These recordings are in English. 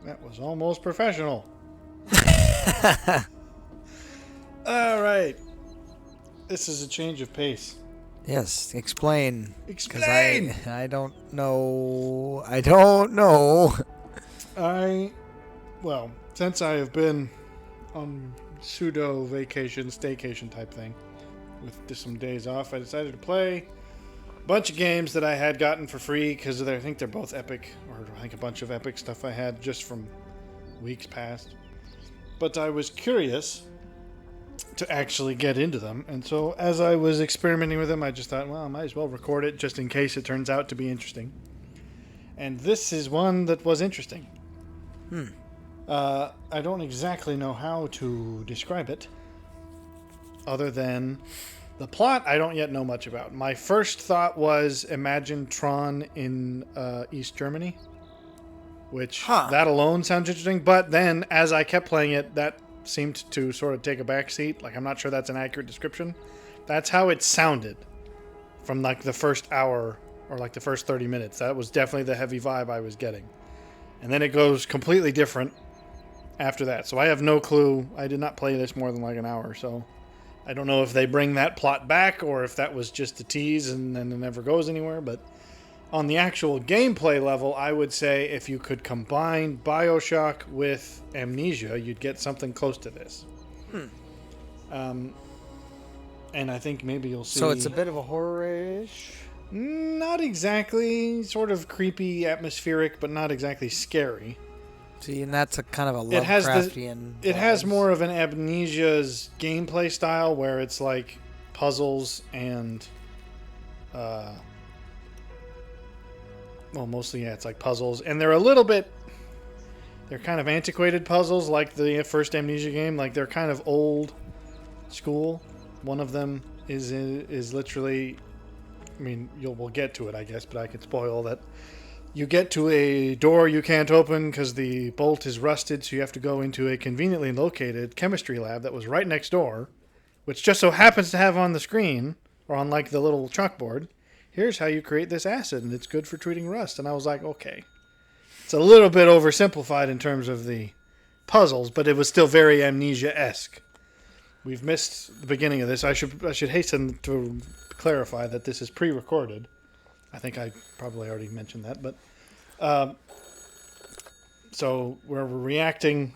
That was almost professional. All right. This is a change of pace. Yes, explain. Explain! 'Cause I don't know. I don't know. Well, since I have been on pseudo vacation, staycation type thing, with just some days off, I decided to play a bunch of games that I had gotten for free because I think they're both Epic, or I think a bunch of Epic stuff I had just from weeks past. But I was curious to actually get into them, and so as I was experimenting with them, I just thought, well, I might as well record it just in case it turns out to be interesting. And this is one that was interesting. I don't exactly know how to describe it, other than the plot I don't yet know much about. My first thought was imagine Tron in East Germany, which that alone sounds interesting, but then as I kept playing it, that seemed to sort of take a back seat. Like, I'm not sure that's an accurate description. That's how it sounded from like the first hour or like the first 30 minutes. That was definitely the heavy vibe I was getting. And then it goes completely different after that. So I have no clue. I did not play this more than like an hour, so I don't know if they bring that plot back or if that was just a tease and then it never goes anywhere. But on the actual gameplay level, I would say if you could combine Bioshock with Amnesia, you'd get something close to this. And I think maybe you'll see... So it's a bit of a horror-ish? Not exactly. Sort of creepy, atmospheric, but not exactly scary. See, and that's a kind of a Lovecraftian... It has more of an Amnesia's gameplay style where it's like puzzles and... well, mostly, yeah, it's like puzzles. And they're a little bit... They're kind of antiquated puzzles like the first Amnesia game. Like, they're kind of old school. One of them is literally... I mean, we'll get to it, I guess, but I could spoil that. You get to a door you can't open because the bolt is rusted, so you have to go into a conveniently located chemistry lab that was right next door, which just so happens to have on the screen, or on like the little chalkboard, here's how you create this acid, and it's good for treating rust. And I was like, okay. It's a little bit oversimplified in terms of the puzzles, but it was still very Amnesia-esque. We've missed the beginning of this. I should hasten to clarify that this is pre-recorded. I think I probably already mentioned that, but so we're reacting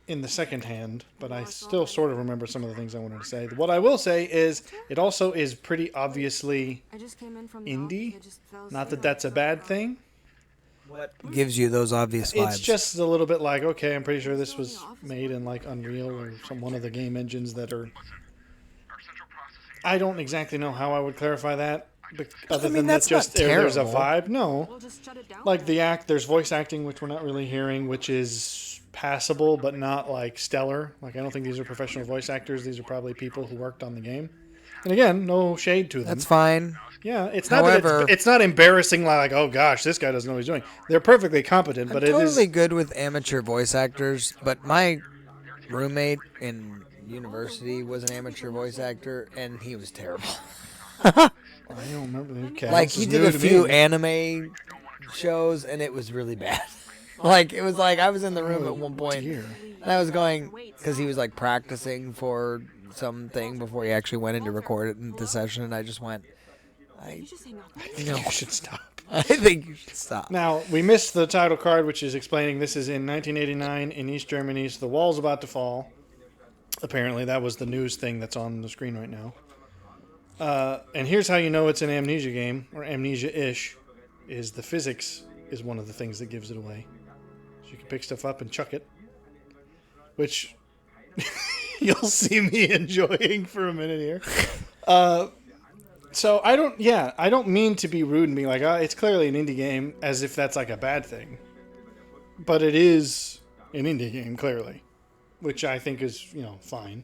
in the second hand, but I still sort of remember some of the things I wanted to say. What I will say is it also is pretty obviously indie. Not that that's a bad thing. What gives you those obvious vibes? It's just a little bit like, okay, I'm pretty sure this was made in like Unreal or one of the game engines that are... I don't exactly know how I would clarify that. Other than that, just there's a vibe. No, like there's voice acting, which we're not really hearing, which is passable, but not like stellar. Like, I don't think these are professional voice actors. These are probably people who worked on the game. And again, no shade to them. That's fine. Yeah, it's not. However, it's not embarrassing. Like, oh gosh, this guy doesn't know what he's doing. They're perfectly competent, but it is totally good with amateur voice actors. But my roommate in university was an amateur voice actor, and he was terrible. I don't remember. Okay. Like, he did a few anime shows, and it was really bad. Like, it was like I was in the room at one point, and I was going, because he was like practicing for something before he actually went in to record it in the session, and I just went, I think you should stop. I think you should stop. Now, we missed the title card, which is explaining this is in 1989 in East Germany, so the wall's about to fall. Apparently, that was the news thing that's on the screen right now. And here's how you know it's an Amnesia game, or Amnesia-ish, is the physics is one of the things that gives it away. So you can pick stuff up and chuck it, which you'll see me enjoying for a minute here. So I don't mean to be rude and be like, it's clearly an indie game, as if that's like a bad thing. But it is an indie game, clearly, which I think is, fine.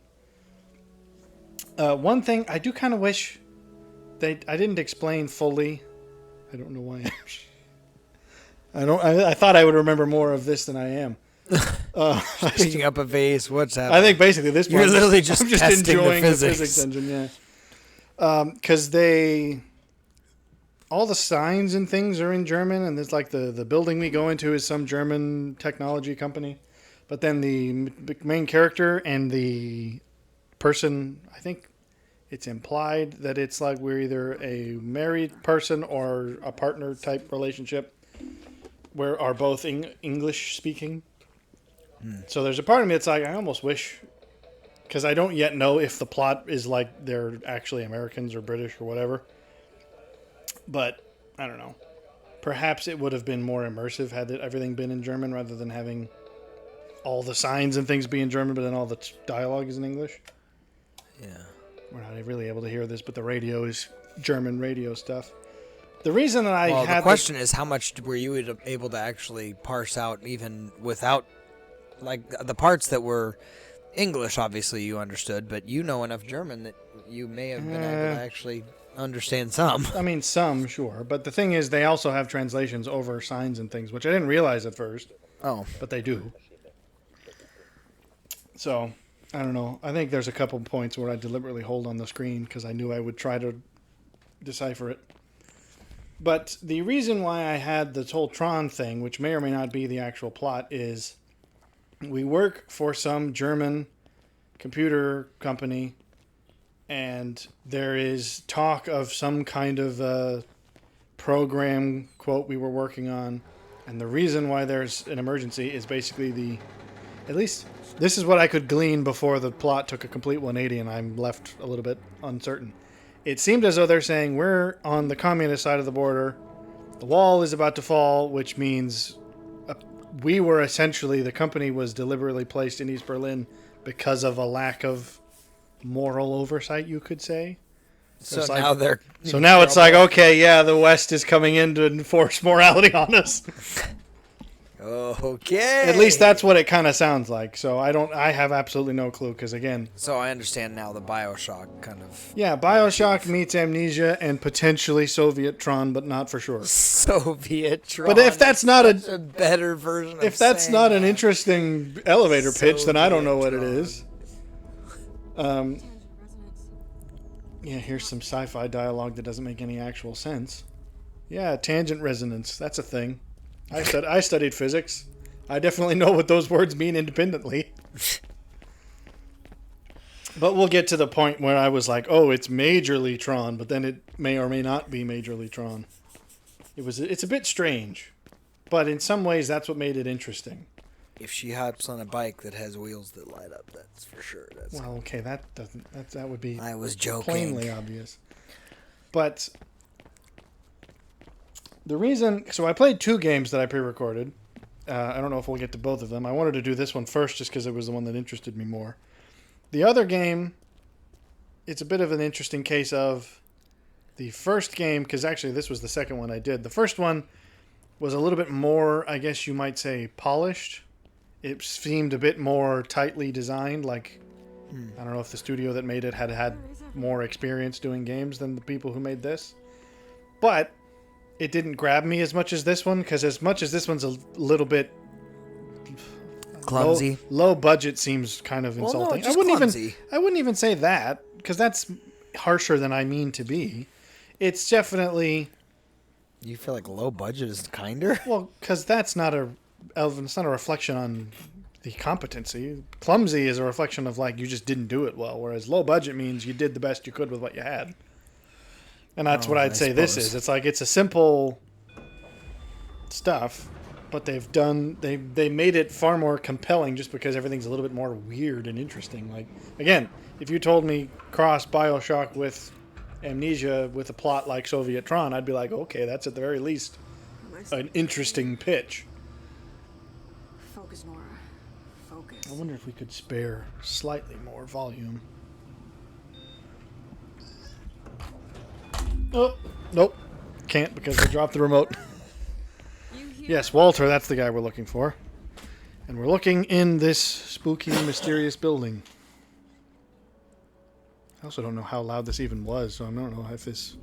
One thing I do kind of wish I didn't explain fully. I don't know why. I thought I would remember more of this than I am. Picking up a vase. What's happening? I think basically this part, you're literally just I'm just testing enjoying the physics engine. Yeah. Because they all the signs and things are in German, and there's like the building we go into is some German technology company. But then the main character and the person, I think it's implied that it's like we're either a married person or a partner type relationship where are both English speaking. So there's a part of me that's like, I almost wish, because I don't yet know if the plot is like they're actually Americans or British or whatever. But I don't know. Perhaps it would have been more immersive had everything been in German rather than having all the signs and things be in German, but then all the dialogue is in English. Yeah. We're not really able to hear this, but the radio is German radio stuff. The reason that I had the question is, how much were you able to actually parse out, even without, like, the parts that were English, obviously you understood, but you know enough German that you may have been able to actually understand some. I mean, some, sure. But the thing is, they also have translations over signs and things, which I didn't realize at first. Oh. But they do. So, I don't know. I think there's a couple points where I deliberately hold on the screen because I knew I would try to decipher it. But the reason why I had this whole Tron thing, which may or may not be the actual plot, is we work for some German computer company, and there is talk of some kind of program, quote, we were working on. And the reason why there's an emergency is basically at least this is what I could glean before the plot took a complete 180 and I'm left a little bit uncertain. It seemed as though they're saying we're on the communist side of the border. The wall is about to fall, which means we were essentially, the company was deliberately placed in East Berlin because of a lack of moral oversight, you could say. So now it's like, okay, yeah, the West is coming in to enforce morality on us. Okay. At least that's what it kind of sounds like. So I have absolutely no clue because, again... So I understand now the Bioshock kind of... Yeah, Bioshock meets Amnesia and potentially Soviet Tron, but not for sure. Soviet Tron. But if that's not a better version of if that's not an interesting elevator pitch, then I don't know what Tron. it is. Yeah, here's some sci-fi dialogue that doesn't make any actual sense. Yeah, tangent resonance. That's a thing. I studied physics. I definitely know what those words mean independently. But we'll get to the point where I was like, oh, it's majorly Tron, but then it may or may not be majorly Tron. It's a bit strange, but in some ways that's what made it interesting. If she hops on a bike that has wheels that light up, that's for sure. Well, okay, that would be I was joking. Plainly obvious. But the reason... So I played 2 games that I pre-recorded. I don't know if we'll get to both of them. I wanted to do this one first just because it was the one that interested me more. The other game, it's a bit of an interesting case of the first game, because actually this was the second one I did. The first one was a little bit more, I guess you might say, polished. It seemed a bit more tightly designed. Like, I don't know if the studio that made it had more experience doing games than the people who made this. But it didn't grab me as much as this one, because as much as this one's a little bit clumsy, low budget seems kind of insulting. No, I wouldn't even say that, because that's harsher than I mean to be. It's definitely... You feel like low budget is kinder? Well, because it's not a reflection on the competency. Clumsy is a reflection of, like, you just didn't do it well, whereas low budget means you did the best you could with what you had. And that's what I'd say this is. It's like, it's a simple stuff, but they made it far more compelling just because everything's a little bit more weird and interesting. Like, again, if you told me cross Bioshock with Amnesia with a plot like Soviet Tron, I'd be like, okay, that's at the very least an interesting pitch. Focus, Nora. Focus. I wonder if we could spare slightly more volume. Oh, nope. Can't because I dropped the remote. Yes, Walter, that's the guy we're looking for. And we're looking in this spooky, mysterious building. I also don't know how loud this even was, so I don't know if this...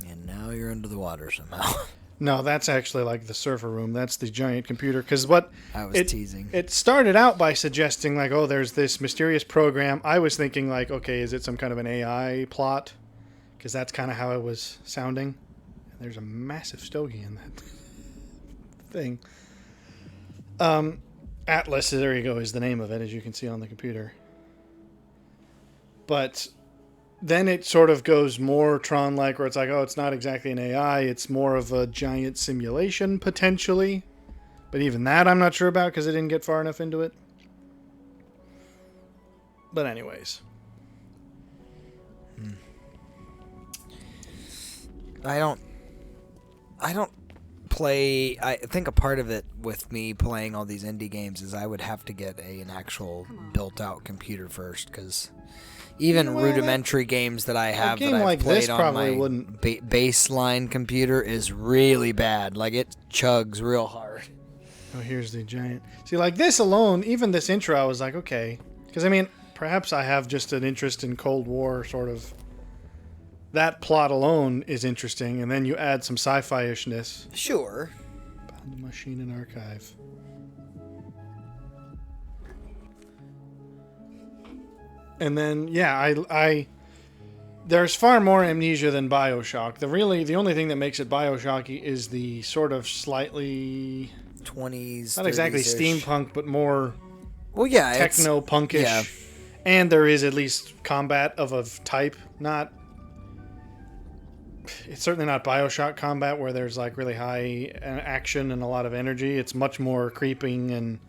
And now you're under the water somehow. No, that's actually like the server room. That's the giant computer. Because what I was teasing. It started out by suggesting like, oh, there's this mysterious program. I was thinking like, okay, is it some kind of an AI plot? Because that's kind of how it was sounding. And there's a massive stogie in that thing. Atlas, there you go, is the name of it, as you can see on the computer. But then it sort of goes more Tron-like, where it's like, oh, it's not exactly an AI, it's more of a giant simulation, potentially. But even that I'm not sure about, because I didn't get far enough into it. But anyways. I don't play. I think a part of it with me playing all these indie games is I would have to get an actual built-out computer first, because even rudimentary games that I have that I've like played this on probably my wouldn't. Baseline computer is really bad. Like, it chugs real hard. Oh, here's the giant. See, like this alone, even this intro, I was like, okay. Because, I mean, perhaps I have just an interest in Cold War, sort of. That plot alone is interesting, and then you add some sci-fi-ishness. Sure. Found the machine and archive. And then, yeah, I there's far more Amnesia than Bioshock. The only thing that makes it Bioshocky is the sort of slightly 20s, not exactly 30s-ish. steampunk, but more techno-punkish. Yeah. And there is at least combat of a type. It's certainly not Bioshock combat where there's like really high action and a lot of energy. It's much more creeping and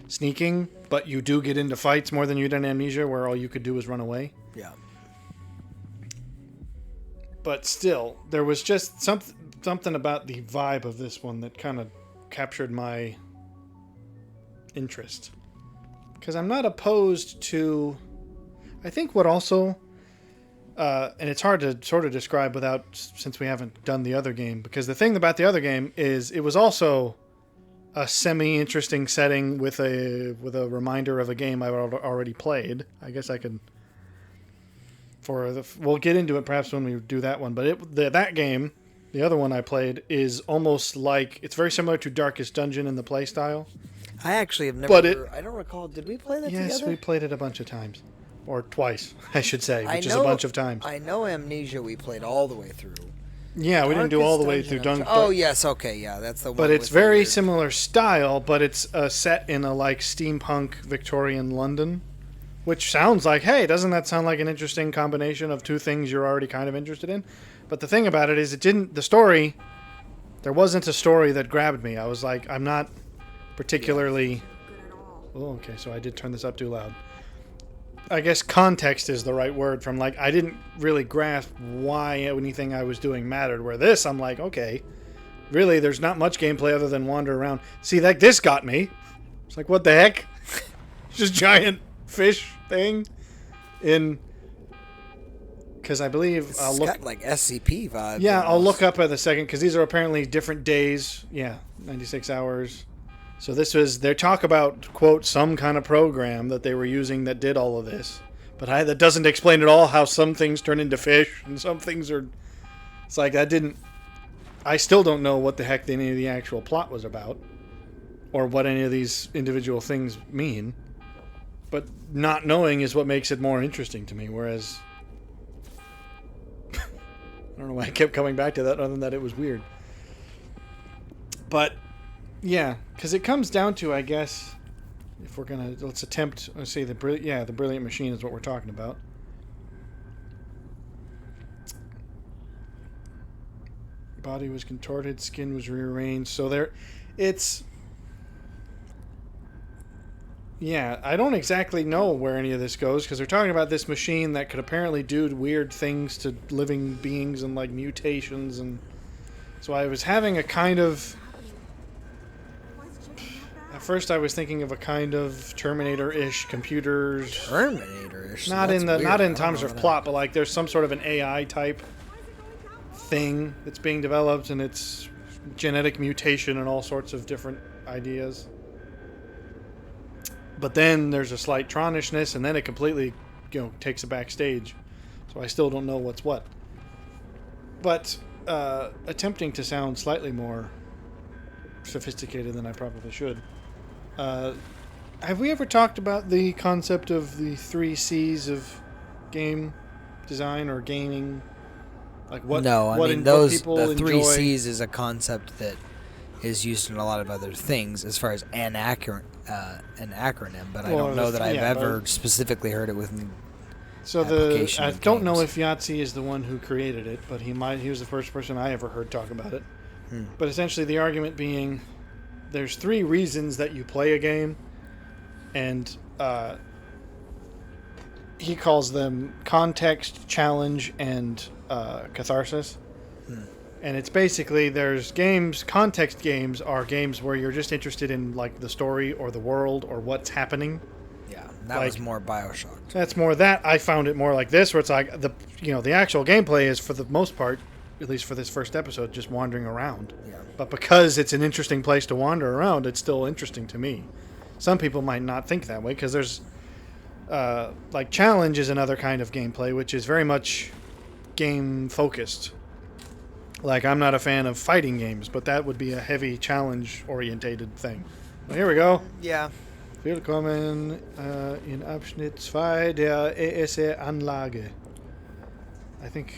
sneaking, but you do get into fights more than you did in Amnesia, where all you could do was run away. Yeah. But still, there was just something about the vibe of this one that kind of captured my interest. Because I'm not opposed to... I think what also... and it's hard to sort of describe since we haven't done the other game, because the thing about the other game is it was also a semi-interesting setting with a reminder of a game I've already played. I guess I could we'll get into it perhaps when we do that one, but that game, the other one I played, is almost like, it's very similar to Darkest Dungeon in the play style. I actually have never... I don't recall, did we play that together? Yes, we played it a bunch of times. Or twice, I should say, which is a bunch of times. I know Amnesia we played all the way through. Yeah, we didn't do all the way through Dungeon. Oh, yes, okay, yeah, that's the one. But it's very similar style, but it's set in a like steampunk Victorian London, which sounds like, hey, doesn't that sound like an interesting combination of two things you're already kind of interested in? But the thing about it is there wasn't a story that grabbed me. I was like, I'm not particularly... Oh, okay, so I did turn this up too loud. I guess context is the right word, from like, I didn't really grasp why anything I was doing mattered. Where this, I'm like, okay, really, there's not much gameplay other than wander around. See, this got me. It's like, what the heck? Just giant fish thing because I believe it's got like SCP vibes. Yeah, almost. I'll look up at the second, because these are apparently different days. Yeah, 96 hours. So they talk about, quote, some kind of program that they were using that did all of this. But that doesn't explain at all how some things turn into fish and some things are... It's like, I still don't know what the heck any of the actual plot was about. Or what any of these individual things mean. But not knowing is what makes it more interesting to me, whereas... I don't know why I kept coming back to that, other than that it was weird. But... yeah, because it comes down to, I guess, if we're gonna let's say the brilliant machine is what we're talking about. Body was contorted, skin was rearranged, so yeah, I don't exactly know where any of this goes, because they're talking about this machine that could apparently do weird things to living beings and like mutations, and so I was having a kind of... At first, I was thinking of a kind of Terminator-ish computers. Terminator-ish. Not in terms of plot, but like there's some sort of an AI type thing that's being developed, and it's genetic mutation and all sorts of different ideas. But then there's a slight Tronishness, and then it completely, takes a backstage. So I still don't know what's what. But attempting to sound slightly more sophisticated than I probably should. Have we ever talked about the concept of the 3 C's of game design or gaming? Like what? No, I what mean what people the 3 enjoy? C's is a concept that is used in a lot of other things as far as an acronym, but I don't know that I've ever specifically heard it with. So I don't know if Yahtzee is the one who created it, but he was the first person I ever heard talk about it. But essentially, the argument being, there's 3 reasons that you play a game, and he calls them context, challenge, and catharsis. And it's basically, there's games, context games are games where you're just interested in like the story or the world or what's happening. Yeah, that was more Bioshock. That's more that. I found it more like this, where it's like the actual gameplay is, for the most part, at least for this first episode, just wandering around. Yeah. But because it's an interesting place to wander around, it's still interesting to me. Some people might not think that way, because there's like challenge is another kind of gameplay, which is very much game focused. Like, I'm not a fan of fighting games, but that would be a heavy challenge orientated thing. Well, here we go. Yeah. Willkommen in Abschnitt 2 der ESE-Anlage. I think,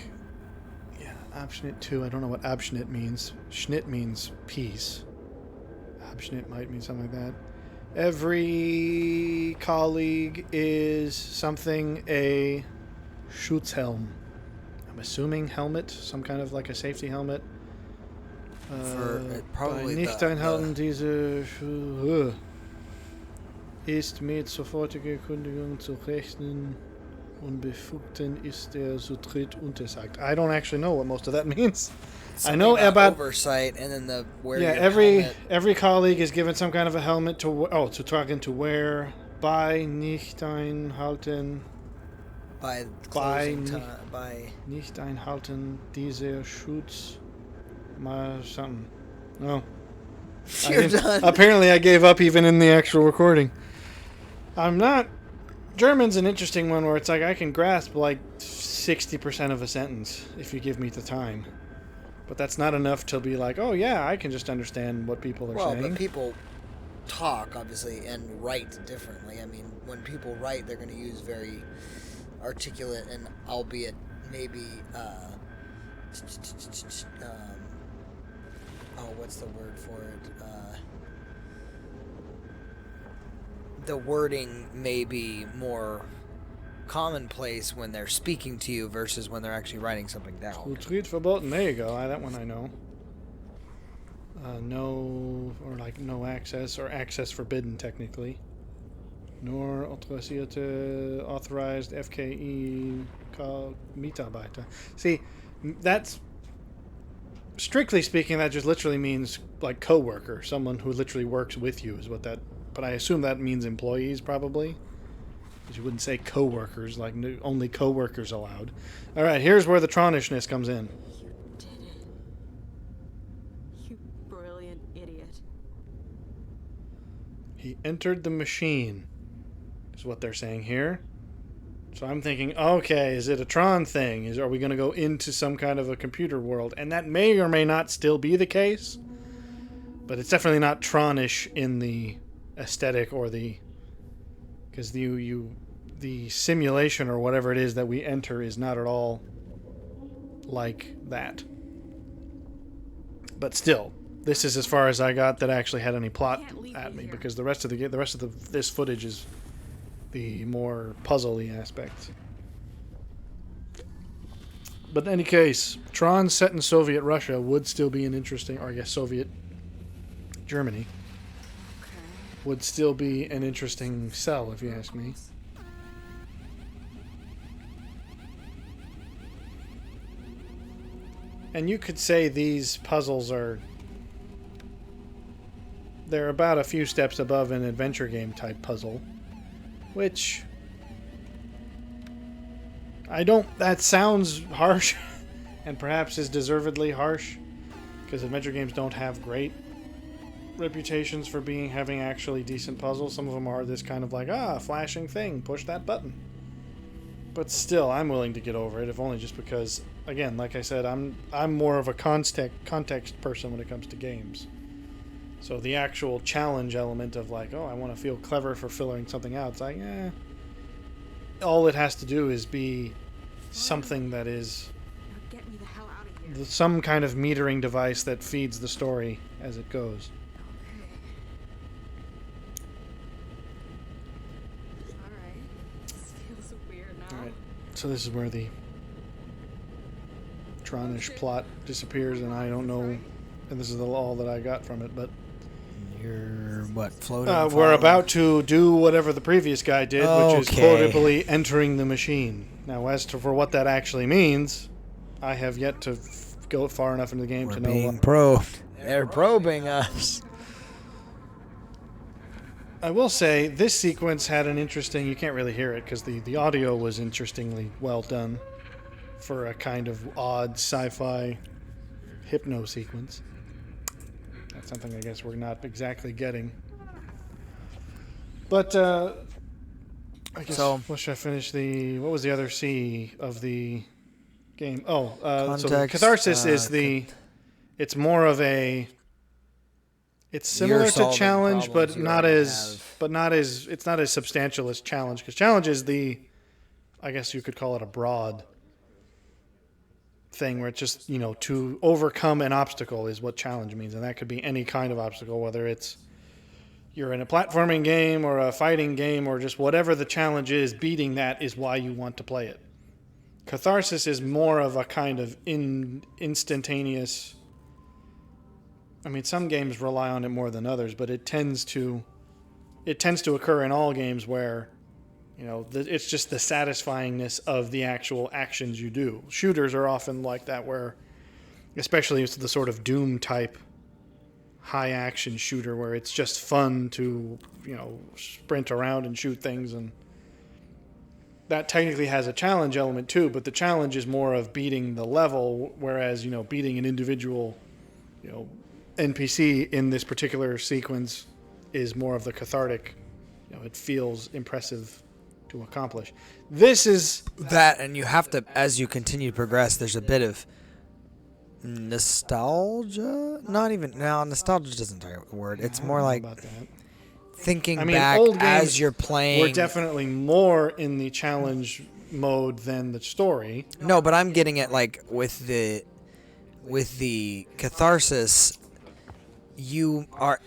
yeah, Abschnitt 2, I don't know what Abschnitt means. Schnitt means piece. Abschnitt might mean something like that. Every colleague is something a Schutzhelm. I'm assuming helmet, some kind of like a safety helmet. Probably nicht einhalten diese ist mit sofortiger Kündigung zu rechnen. Unbefugten ist der Zutritt untersagt. I don't actually know what most of that means. Something I know about oversight, and then the wear. Yeah, every colleague is given some kind of a helmet to talking to wear. Bei nicht einhalten. By closing time. By Nicht einhalten dieser Schutz. Mal something. No. You're done. Apparently, I gave up even in the actual recording. I'm not. German's an interesting one where it's like I can grasp like 60% of a sentence if you give me the time. But that's not enough to be like, oh yeah, I can just understand what people are saying. Well, but people talk, obviously, and write differently. I mean, when people write, they're going to use very articulate and albeit maybe, what's the word for it? The wording may be more commonplace when they're speaking to you versus when they're actually writing something down. Zutritt verboten. There you go. That one I know. No, or like no access, or access forbidden technically. Nor authorized FKE Mitarbeiter. See, that's strictly speaking, that just literally means like coworker, someone who literally works with you is what that. But I assume that means employees probably. Because you wouldn't say co-workers, like only co-workers allowed. All right, here's where the Tronishness comes in. You did it. You brilliant idiot. He entered the machine, is what they're saying here. So I'm thinking, okay, is it a Tron thing? Are we going to go into some kind of a computer world? And that may or may not still be the case. But it's definitely not Tronish in the aesthetic or the... Because the simulation or whatever it is that we enter is not at all like that. But still, this is as far as I got that actually had any plot at me, because the rest of this footage is the more puzzly aspect. But in any case, Tron set in Soviet Russia would still be an interesting, or I guess Soviet Germany. Would still be an interesting sell, if you ask me. And you could say these puzzles they're about a few steps above an adventure game type puzzle, which that sounds harsh, and perhaps is deservedly harsh, because adventure games don't have great reputations for having actually decent puzzles. Some of them are this kind of like, flashing thing, push that button. But still, I'm willing to get over it, if only just because again, like I said, I'm more of a context person when it comes to games. So the actual challenge element of like, oh, I want to feel clever for filling something out. It's like, all it has to do is be something that is Now get me the hell out of here. some kind of metering device that feeds the story as it goes. Alright. This feels weird now. All right. So this is where the Tronish plot disappears, and I don't know, and this is all that I got from it, but You're what, floating? we're falling? about to do whatever the previous guy did, which is Okay. quotably entering the machine. Now, as to for what that actually means, I have yet to go far enough into the game We're to know being what. probed. They're probing us. I will say this sequence had an interesting. You can't really hear it because the audio was interestingly well done for a kind of odd sci-fi hypno sequence. That's something I guess we're not exactly getting. But I guess So- what should I finish the? What was the other C of the game? Oh, so the Context, catharsis is the. It's more of a. It's similar to solving challenge, problems but you not already as have. it's not as substantial as challenge, because challenge is the, I guess you could call it a broad thing where it's just, to overcome an obstacle is what challenge means, and that could be any kind of obstacle, whether it's you're in a platforming game or a fighting game or just whatever the challenge is. Beating that is why you want to play it. Catharsis is more of a kind of instantaneous. I mean, some games rely on it more than others, but it tends to occur in all games where, it's just the satisfyingness of the actual actions you do. Shooters are often like that, where, especially it's the sort of Doom type high action shooter where it's just fun to, sprint around and shoot things, and that technically has a challenge element too, but the challenge is more of beating the level, whereas, beating an individual, NPC in this particular sequence is more of the cathartic. It feels impressive to accomplish. This is That, and you have to, as you continue to progress, there's a bit of nostalgia. Not even now. Nostalgia doesn't the right word. It's more like about that. thinking I mean, back old games as you're playing. We're definitely more in the challenge mode than the story. No, but I'm getting it like with the catharsis. You are,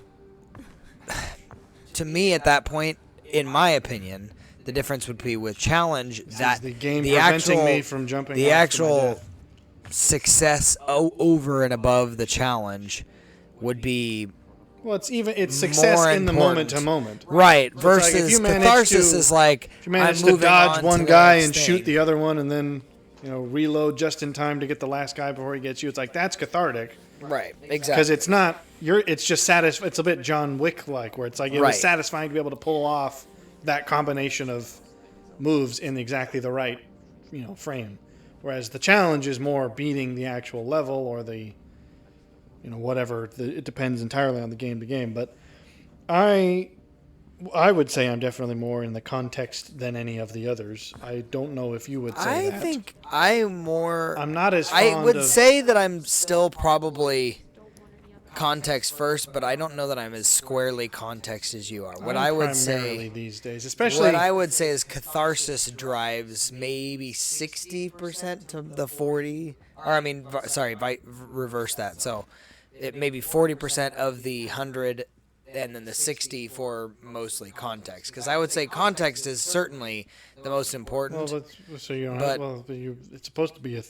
to me, at that point, in my opinion, the difference would be with challenge that the game the preventing actual me from jumping the off to my actual death. success over and above the challenge would be Well, it's success more in the important. moment to moment. right. So it's like if Versus you manage catharsis to- is like If you manage I'm to moving dodge on one to the guy next and thing. shoot the other one, and then reload just in time to get the last guy before he gets you, it's like that's cathartic. Right, Because exactly. it's not it's just it's a bit John Wick like, where it's like it Right. was satisfying to be able to pull off that combination of moves in exactly the right frame, whereas the challenge is more beating the actual level or the whatever. It depends entirely on the game to game, but I would say I'm definitely more in the context than any of the others. I don't know if you would say I that. think I'm more. I'm not as fond I would of, say that I'm still probably context first, but I don't know that I'm as squarely context as you are. What I'm I would primarily say, these days, especially what I would say is catharsis drives maybe 60% to the 40, or I mean, reverse that. So it may be 40% of the 100, and then the 60 for mostly context. Because I would say context is certainly the most important. well, so you don't but- it's supposed to be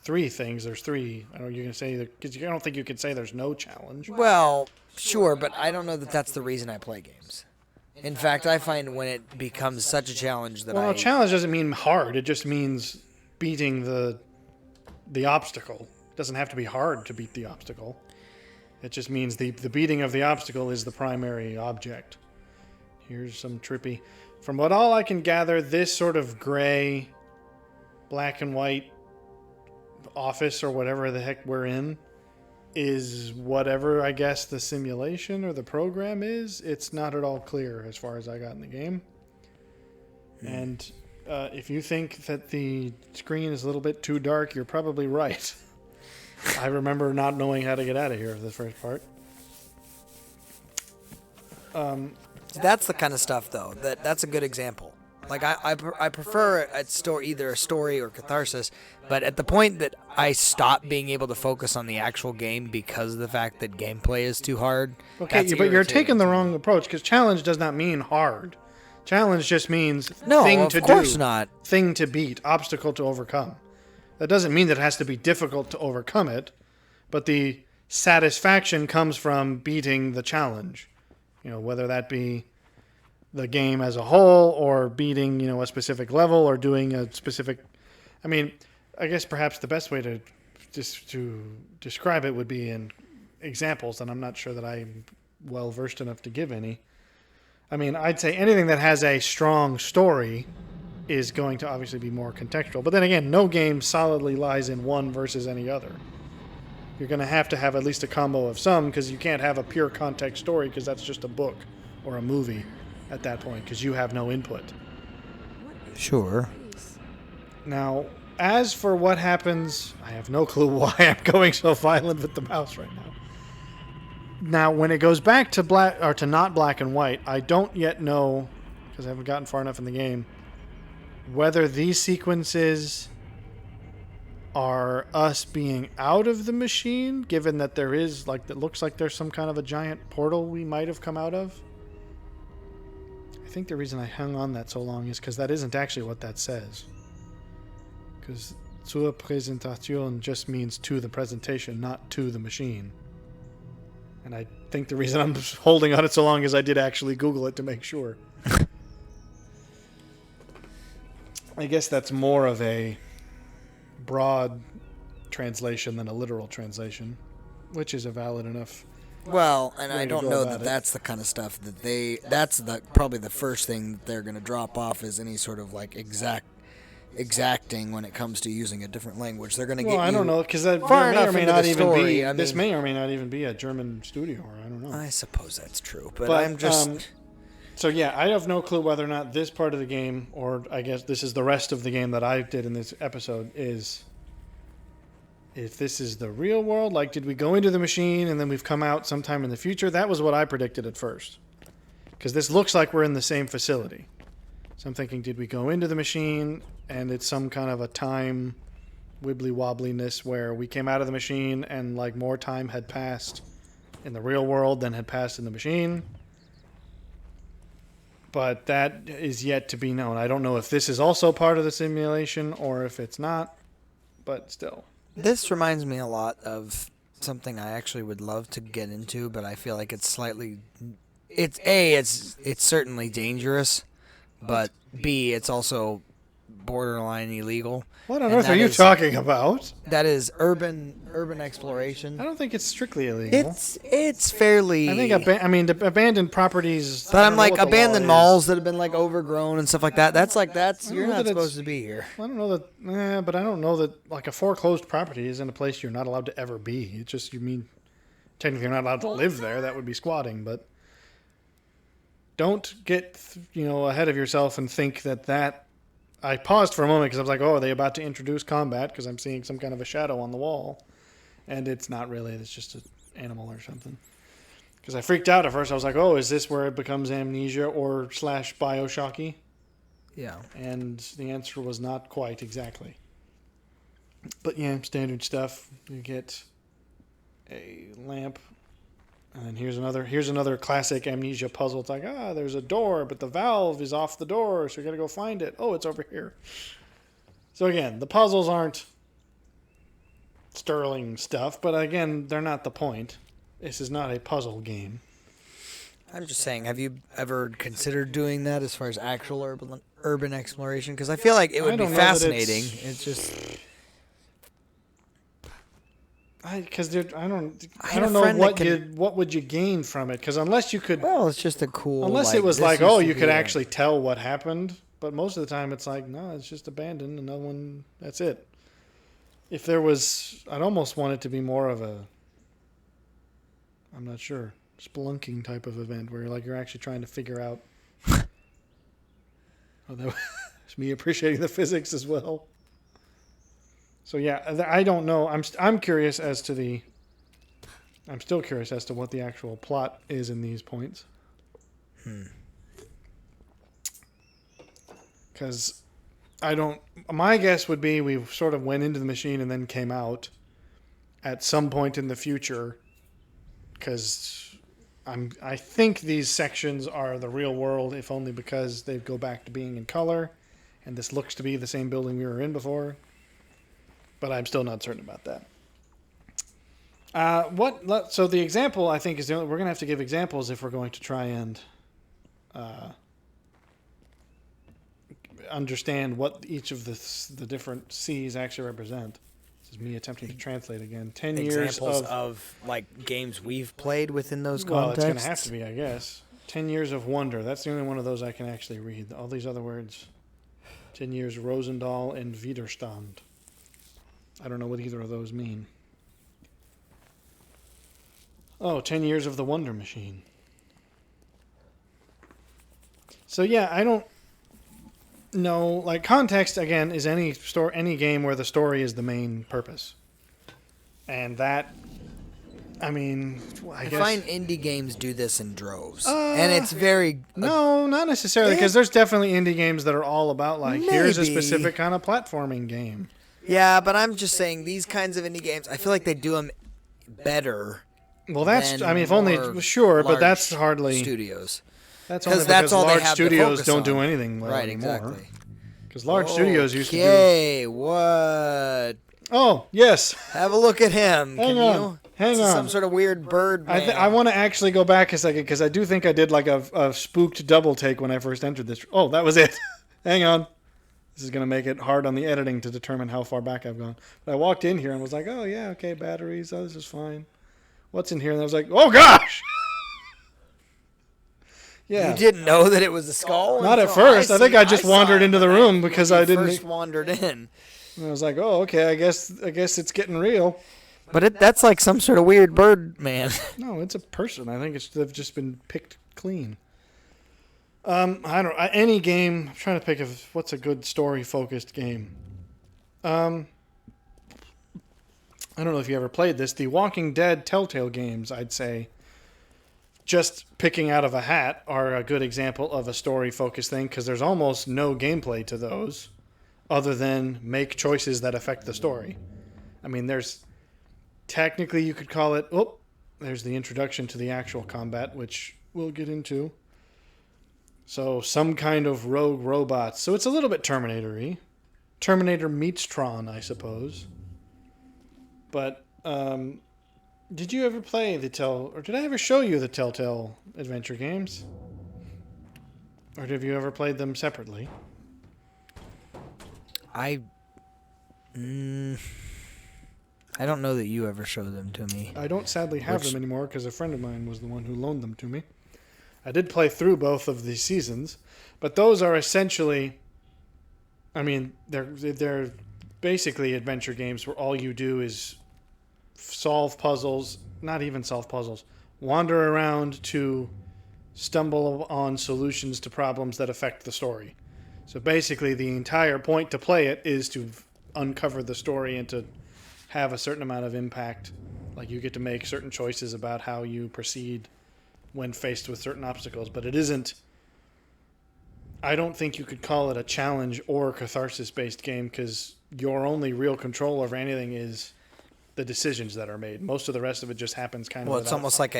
three things. There's three. I don't know. You're gonna say because I don't think you can say there's no challenge. Well, sure, but I don't know that that's the reason I play games. In fact, I find when it becomes such a challenge that Well, I... no, challenge doesn't mean hard. It just means beating the obstacle. It doesn't have to be hard to beat the obstacle. It just means the beating of the obstacle is the primary object. Here's some trippy. From what all I can gather, this sort of gray, black and white office or whatever the heck we're in is whatever I guess the simulation or the program is. It's not at all clear as far as I got in the game. And if you think that the screen is a little bit too dark, you're probably right. I remember not knowing how to get out of here for the first part. That's the kind of stuff, though. That's a good example. Like I prefer either a story or catharsis, but at the point that I stop being able to focus on the actual game because of the fact that gameplay is too hard. Okay, but you're taking the wrong approach because challenge does not mean hard. Challenge just means thing to do. Of course not. Thing to beat, obstacle to overcome. That doesn't mean that it has to be difficult to overcome it, but the satisfaction comes from beating the challenge. You know, whether that be the game as a whole or beating, you know, a specific level or doing a specific... I mean, I guess perhaps the best way to describe it would be in examples, and I'm not sure that I'm well versed enough to give any. I mean, I'd say anything that has a strong story is going to obviously be more contextual. But then again, no game solidly lies in one versus any other. You're going to have at least a combo of some, because you can't have a pure context story because that's just a book or a movie at that point because you have no input. Sure. Now, as for what happens, I have no clue why I'm going so violent with the mouse right now. Now, when it goes back to black or to not black and white, I don't yet know, because I haven't gotten far enough in the game, whether these sequences are us being out of the machine, given that there is, like, it looks like there's some kind of a giant portal we might have come out of. I think the reason I hung on that so long is because that isn't actually what that says. Because zur Präsentation just means to the presentation, not to the machine. And I think the reason I'm holding on it so long is I did actually Google it to make sure. I guess that's more of a broad translation than a literal translation, which is a valid enough. Well, and way I to don't go know about that it. that's the kind of stuff that that's probably the first thing that they're going to drop off is any sort of like exacting when it comes to using a different language. They're going to get I don't know, because that far may or enough may into not the even story, be. I This mean- may or may not even be a German studio, or I don't know. I suppose that's true, but But I'm just so yeah, I have no clue whether or not this part of the game, or I guess this is the rest of the game that I did in this episode, is if this is the real world. Like, did we go into the machine and then we've come out sometime in the future? That was what I predicted at first, because this looks like we're in the same facility. So I'm thinking, did we go into the machine and it's some kind of a time wibbly wobbliness where we came out of the machine and like more time had passed in the real world than had passed in the machine? But that is yet to be known. I don't know if this is also part of the simulation or if it's not, but still. this reminds me a lot of something I actually would love to get into, but I feel like it's slightly it's certainly dangerous, but B, it's also borderline illegal. What on And earth that are you is- talking about? That is urban exploration. I don't think it's strictly illegal. It's fairly. I think the abandoned properties. I But don't I'm know like what the law abandoned is. malls that have been like overgrown and stuff like that. That's you're know not that supposed it's- to be here. I don't know that. But I don't know that like a foreclosed property isn't a place you're not allowed to ever be. It's just technically you're not allowed to live there. That would be squatting. But don't get ahead of yourself and think that. I paused for a moment because I was like, oh, are they about to introduce combat? Because I'm seeing some kind of a shadow on the wall. And it's not really. It's just an animal or something. Because I freaked out at first. I was like, oh, is this where it becomes Amnesia or / Bioshock-y? Yeah. And the answer was not quite exactly. But yeah, standard stuff. You get a lamp. And then here's another classic Amnesia puzzle. It's like, there's a door, but the valve is off the door, so you got to go find it. Oh, it's over here. So again, the puzzles aren't sterling stuff, but again, they're not the point. This is not a puzzle game. I'm just saying, have you ever considered doing that as far as actual urban exploration? Because I feel like it would be don't know that fascinating. it's- It's just. I don't had a know friend what that what would you gain from it, because unless you could. Well, it's just a cool. Unless it was this like, used to you be could a- actually tell what happened. But most of the time it's like, no, it's just abandoned and no one, that's it. If there was, I'd almost want it to be more of a, I'm not sure, spelunking type of event where you're actually trying to figure out. It's me appreciating the physics as well. So yeah, I don't know. I'm curious as to the. I'm still curious as to what the actual plot is in these points. Because I don't. My guess would be we sort of went into the machine and then came out at some point in the future. Because I think these sections are the real world, if only because they go back to being in color, and this looks to be the same building we were in before. But I'm still not certain about that. So the example, I think, is we're going to have to give examples if we're going to try and understand what each of the different C's actually represent. This is me attempting to translate again. 10 Examples years of like games we've played within those well, contexts. it's going to have to be, I guess. 10 years of wonder. That's the only one of those I can actually read. All these other words. 10 years Rosendahl and Widerstand. I don't know what either of those mean. Oh, 10 years of the Wonder Machine. So yeah, I don't know. Like, context, again, is any game where the story is the main purpose. And that, I mean, I guess... find indie games do this in droves. And it's very... No, not necessarily, because there's definitely indie games that are all about, like, here's a Maybe. specific kind of platforming game. Yeah, but I'm just saying, these kinds of indie games, I feel like they do them better. Well, that's, than I mean, if only, more sure, but large that's hardly... studios. That's only because that's all they large have to studios focus don't on. do anything well Right, anymore. exactly. Because large studios used to do... Okay, what? Oh, yes. Have a look at him. Hang Can on. you? Hang This is on. some sort of weird bird man. I want to actually go back a second, because I do think I did like a spooked double take when I first entered this. Oh, that was it. Hang on. This is going to make it hard on the editing to determine how far back I've gone. But I walked in here and was like, oh, yeah, okay, batteries. Oh, this is fine. What's in here? And I was like, oh, gosh! Yeah. You didn't know that it was a skull? Not at until first. I think I just saw wandered it into the when room because when I you didn't... first wandered in. And I was like, oh, okay, I guess it's getting real. But that's like some sort of weird bird man. No, it's a person. I think they've just been picked clean. I don't. Any game. I'm trying to pick of what's a good story-focused game. I don't know if you ever played this. The Walking Dead Telltale games, I'd say, just picking out of a hat, are a good example of a story-focused thing because there's almost no gameplay to those, other than make choices that affect the story. I mean, there's technically you could call it. Oh, there's the introduction to the actual combat, which we'll get into. So some kind of rogue robots. So it's a little bit Terminator-y. Terminator meets Tron, I suppose. But did you ever play or did I ever show you the Telltale adventure games? Or have you ever played them separately? I don't know that you ever showed them to me. I don't sadly have them anymore because a friend of mine was the one who loaned them to me. I did play through both of the seasons, but those are essentially, I mean, they're basically adventure games where all you do is solve puzzles, not even solve puzzles, wander around to stumble on solutions to problems that affect the story. So basically the entire point to play it is to uncover the story and to have a certain amount of impact. Like you get to make certain choices about how you proceed when faced with certain obstacles, but it isn't... I don't think you could call it a challenge or catharsis-based game because your only real control over anything is the decisions that are made. Most of the rest of it just happens kind of... Well, it's almost like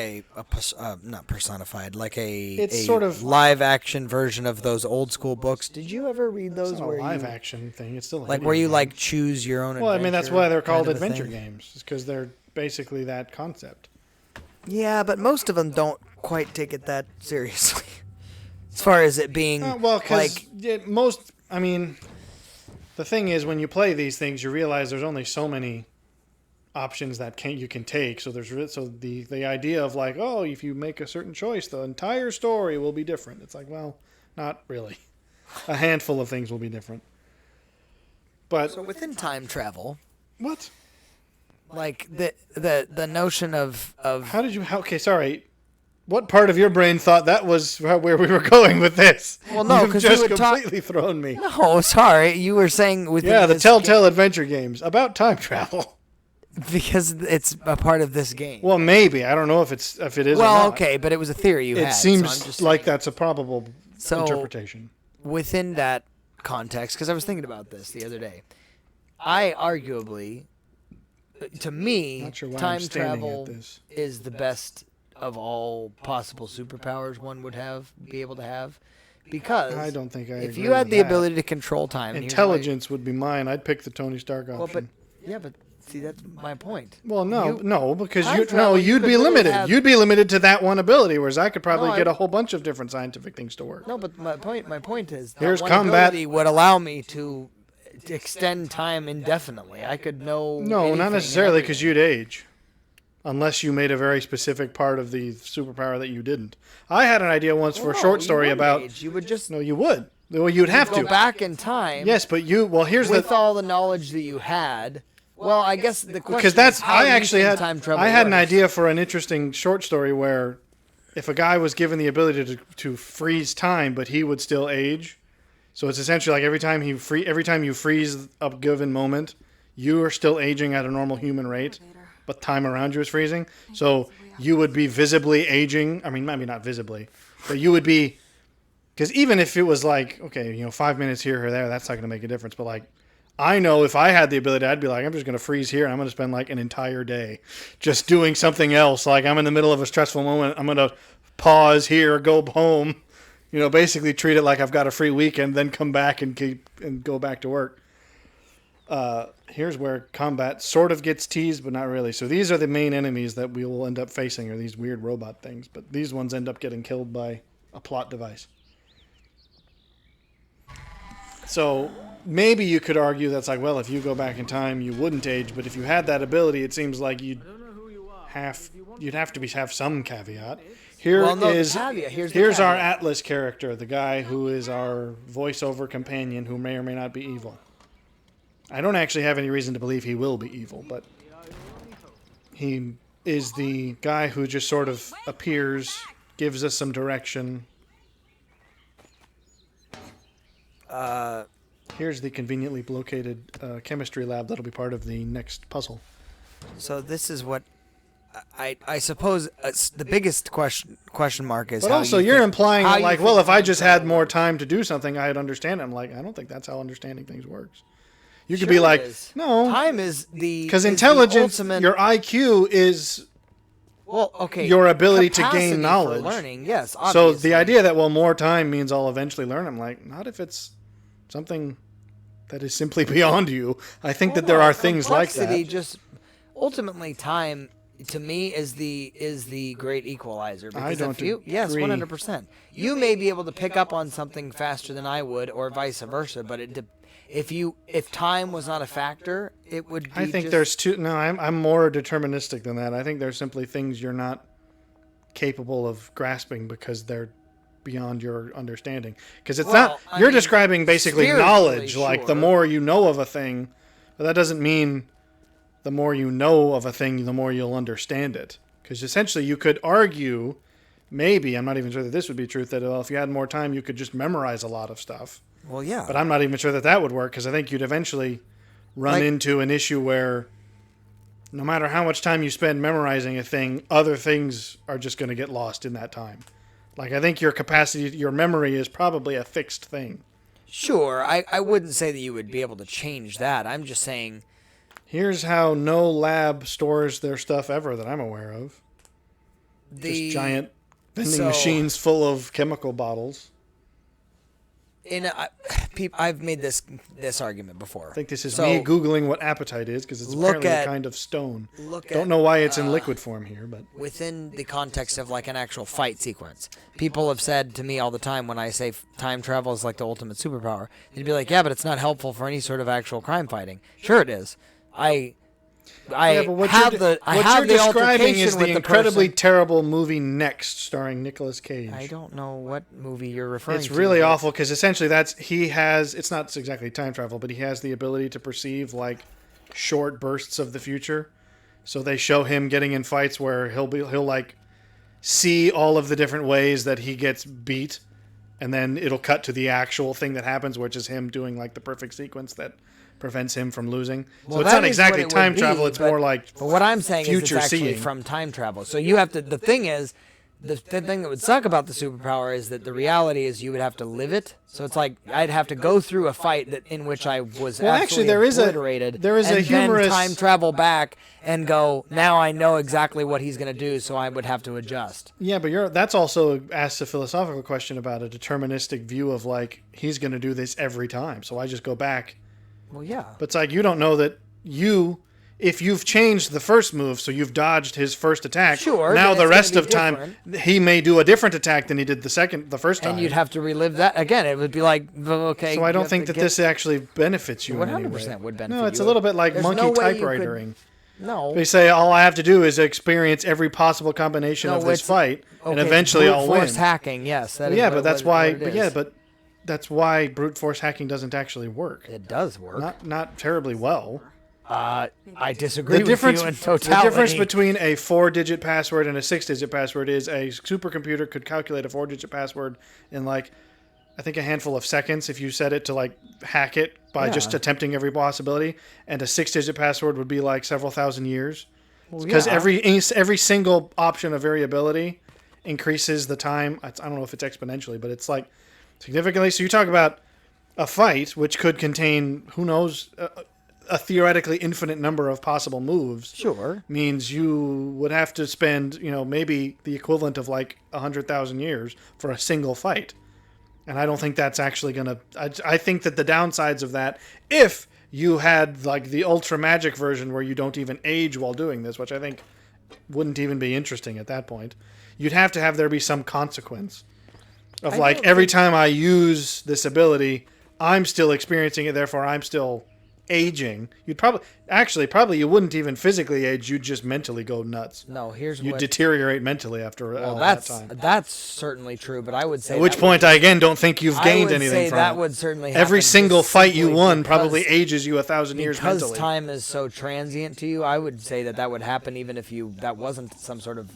not personified, like It's a sort of... live-action version of those old-school books. Did you ever read those? It's not a live-action thing. It's still a like video where you game. like choose your own adventure? Well, I mean, that's why they're called kind of a adventure thing? games, because they're basically that concept. Yeah, but most of them don't quite take it that seriously. As far as it being Well, because like most... I mean, the thing is, when you play these things, you realize there's only so many options that you can take. So the idea of like, oh, if you make a certain choice, the entire story will be different. It's like, well, not really. A handful of things will be different. But so within time travel, what? like the notion of How did you? Okay, sorry. What part of your brain thought that was where we were going with this? Well, no, You've 'cause just you would talk- completely thrown me. No, sorry. You were saying within Yeah, the this Telltale Adventure games about time travel. because it's a part of this game. Well, maybe. I don't know if it is or Well, not. okay, but it was a theory you It had. So I'm seems just like saying. that's a probable So- interpretation. Within that context, because I was thinking about this the other day, I arguably, to me, Not sure why I'm time standing travel at this. is the best of all possible superpowers one would be able to have, because I don't think I if agree you had with the that. ability to control time, and here's why- Intelligence would be mine. I'd pick the Tony Stark option. well, but yeah, but see, that's my point. Well, no, because time travel, you you'd could be literally limited. have- You'd be limited to that one ability, whereas I could probably No, get a whole bunch of different scientific things to work. No, but my point is that Here's one combat. ability would allow me to extend time indefinitely. I could know. No, anything not and necessarily, everything. because you'd age, unless you made a very specific part of the superpower that you didn't. I had an idea once for a No, short you story wouldn't about. age. You would just No, you would. Well, you'd have go to. back in time. Yes, but you. Well, here's with the. all the knowledge that you had. Well, I guess the question Because that's is how I do you actually think had time travel I had an works? idea for an interesting short story where if a guy was given the ability to freeze time, but he would still age. So it's essentially like every time you freeze a given moment, you are still aging at a normal human rate, but time around you is freezing. So you would be visibly aging. I mean, maybe not visibly, but you would be, because even if it was like, okay, 5 minutes here or there, that's not going to make a difference. But like, I know if I had the ability, I'd be like, I'm just going to freeze here and I'm going to spend like an entire day just doing something else. Like I'm in the middle of a stressful moment. I'm going to pause here, go home, basically treat it like I've got a free weekend, then come back and go back to work. Here's where combat sort of gets teased, but not really. So these are the main enemies that we will end up facing, are these weird robot things. But these ones end up getting killed by a plot device. So maybe you could argue that's like, well, if you go back in time, you wouldn't age. But if you had that ability, it seems like you'd have to have some caveat. Here's our Atlas character, the guy who is our voiceover companion, who may or may not be evil. I don't actually have any reason to believe he will be evil, but he is the guy who just sort of appears, gives us some direction. Here's the conveniently located chemistry lab that'll be part of the next puzzle. So this is what I suppose the biggest question mark is. But how also, you you're think- implying how that, you like, think well, if I time just had travel more works. time to do something, I'd understand it. I'm like, I don't think that's how understanding things works. You could Sure be it like, is. no, Time is the because is the intelligence, ultimate- your IQ is well, okay, your ability to capacity gain for knowledge. learning. Yes, So obviously. the idea that, well, more time means I'll eventually learn, I'm like, not if it's something that is simply beyond you. I think that there are things like complexity that. Just ultimately, time to me is the great equalizer. Because don't if you, yes, agree. 100%. You may be able to pick up on something faster than I would, or vice versa. But if time was not a factor, it would be I think just, there's two. No, I'm more deterministic than that. I think there's simply things you're not capable of grasping because they're beyond your understanding. Because it's Well, not. I You're mean, describing basically spiritually, knowledge. Like the sure. more you know of a thing, but that doesn't mean the more you know of a thing, the more you'll understand it. Because essentially, you could argue, maybe I'm not even sure that this would be truth. That if you had more time, you could just memorize a lot of stuff. well, yeah. But I'm not even sure that would work, because I think you'd eventually run Like- into an issue where no matter how much time you spend memorizing a thing, other things are just going to get lost in that time. Like, I think your capacity, your memory is probably a fixed thing. Sure, I wouldn't say that you would be able to change that. I'm just saying. Here's how no lab stores their stuff ever that I'm aware of. The Just giant vending so- machines full of chemical bottles. I've made this argument before. I think this is So, me Googling what apatite is, because it's look apparently a at- kind of stone. look Don't at, know why it's in liquid form here, but within the context of like an actual fight sequence. People have said to me all the time when I say time travel is like the ultimate superpower, they'd be like, yeah, but it's not helpful for any sort of actual crime fighting. Sure it is. I yeah, but what have you're, the what I have you're the describing altercation is with the the incredibly person. terrible movie Next, starring Nicolas Cage. I don't know what movie you're referring to. It's really but- awful, because essentially it's not exactly time travel, but he has the ability to perceive like short bursts of the future. So they show him getting in fights where he'll like see all of the different ways that he gets beat, and then it'll cut to the actual thing that happens, which is him doing like the perfect sequence that prevents him from losing. Well, so it's that not is exactly what it would time be, travel. It's more like But what I'm saying is it's future actually seeing. from time travel. So you have to. The thing is, the thing that would suck about the superpower is that the reality is you would have to live it. So it's like I'd have to go through a fight in which I was actually, obliterated. there is a and humorous then time travel back and go. Now I know exactly what he's going to do, so I would have to adjust. Yeah, but that's also asks a philosophical question about a deterministic view of like he's going to do this every time, so I just go back. Well, yeah. But it's like you don't know that if you've changed the first move, so you've dodged his first attack. Sure, Now then the it's rest gonna of be time, different. he may do a different attack than he did the first time. And you'd have to relive that again. It would be like, okay. So I you don't have think to that get- this actually benefits you. 100% in any way. would benefit No, it's you. a little bit like There's monkey no way you typewritering. No. They say all I have to do is experience every possible combination of this it's- fight, and Okay, eventually brute I'll force win. hacking, yes. That is Yeah, what- but that's what why. it But is. yeah, but that's why brute force hacking doesn't actually work. It does work. Not terribly well. I disagree The difference, with you in the totality. difference between a 4-digit password and a 6-digit password is a supercomputer could calculate a 4-digit password in like, I think a handful of seconds if you set it to like hack it by just attempting every possibility, and a 6-digit password would be like several thousand years because every single option of variability increases the time. I don't know if it's exponentially, but it's like significantly. So you talk about a fight which could contain who knows. A theoretically infinite number of possible moves Sure. means you would have to spend, maybe the equivalent of like 100,000 years for a single fight. And I don't think that's actually going to... I think that the downsides of that, if you had like the ultra magic version where you don't even age while doing this, which I think wouldn't even be interesting at that point, you'd have to have there be some consequence of like every time I use this ability, I'm still experiencing it, therefore I'm still... aging. You'd probably you wouldn't even physically age, you'd just mentally go nuts. No, here's You'd what... deteriorate mentally after that time. That's certainly true, but I would say... At which point, I again don't think you've gained anything from that it. would certainly Every happen single just fight you simply won because- probably ages you 1,000 years Because mentally. time is so transient to you, I would say that would happen even if that wasn't some sort of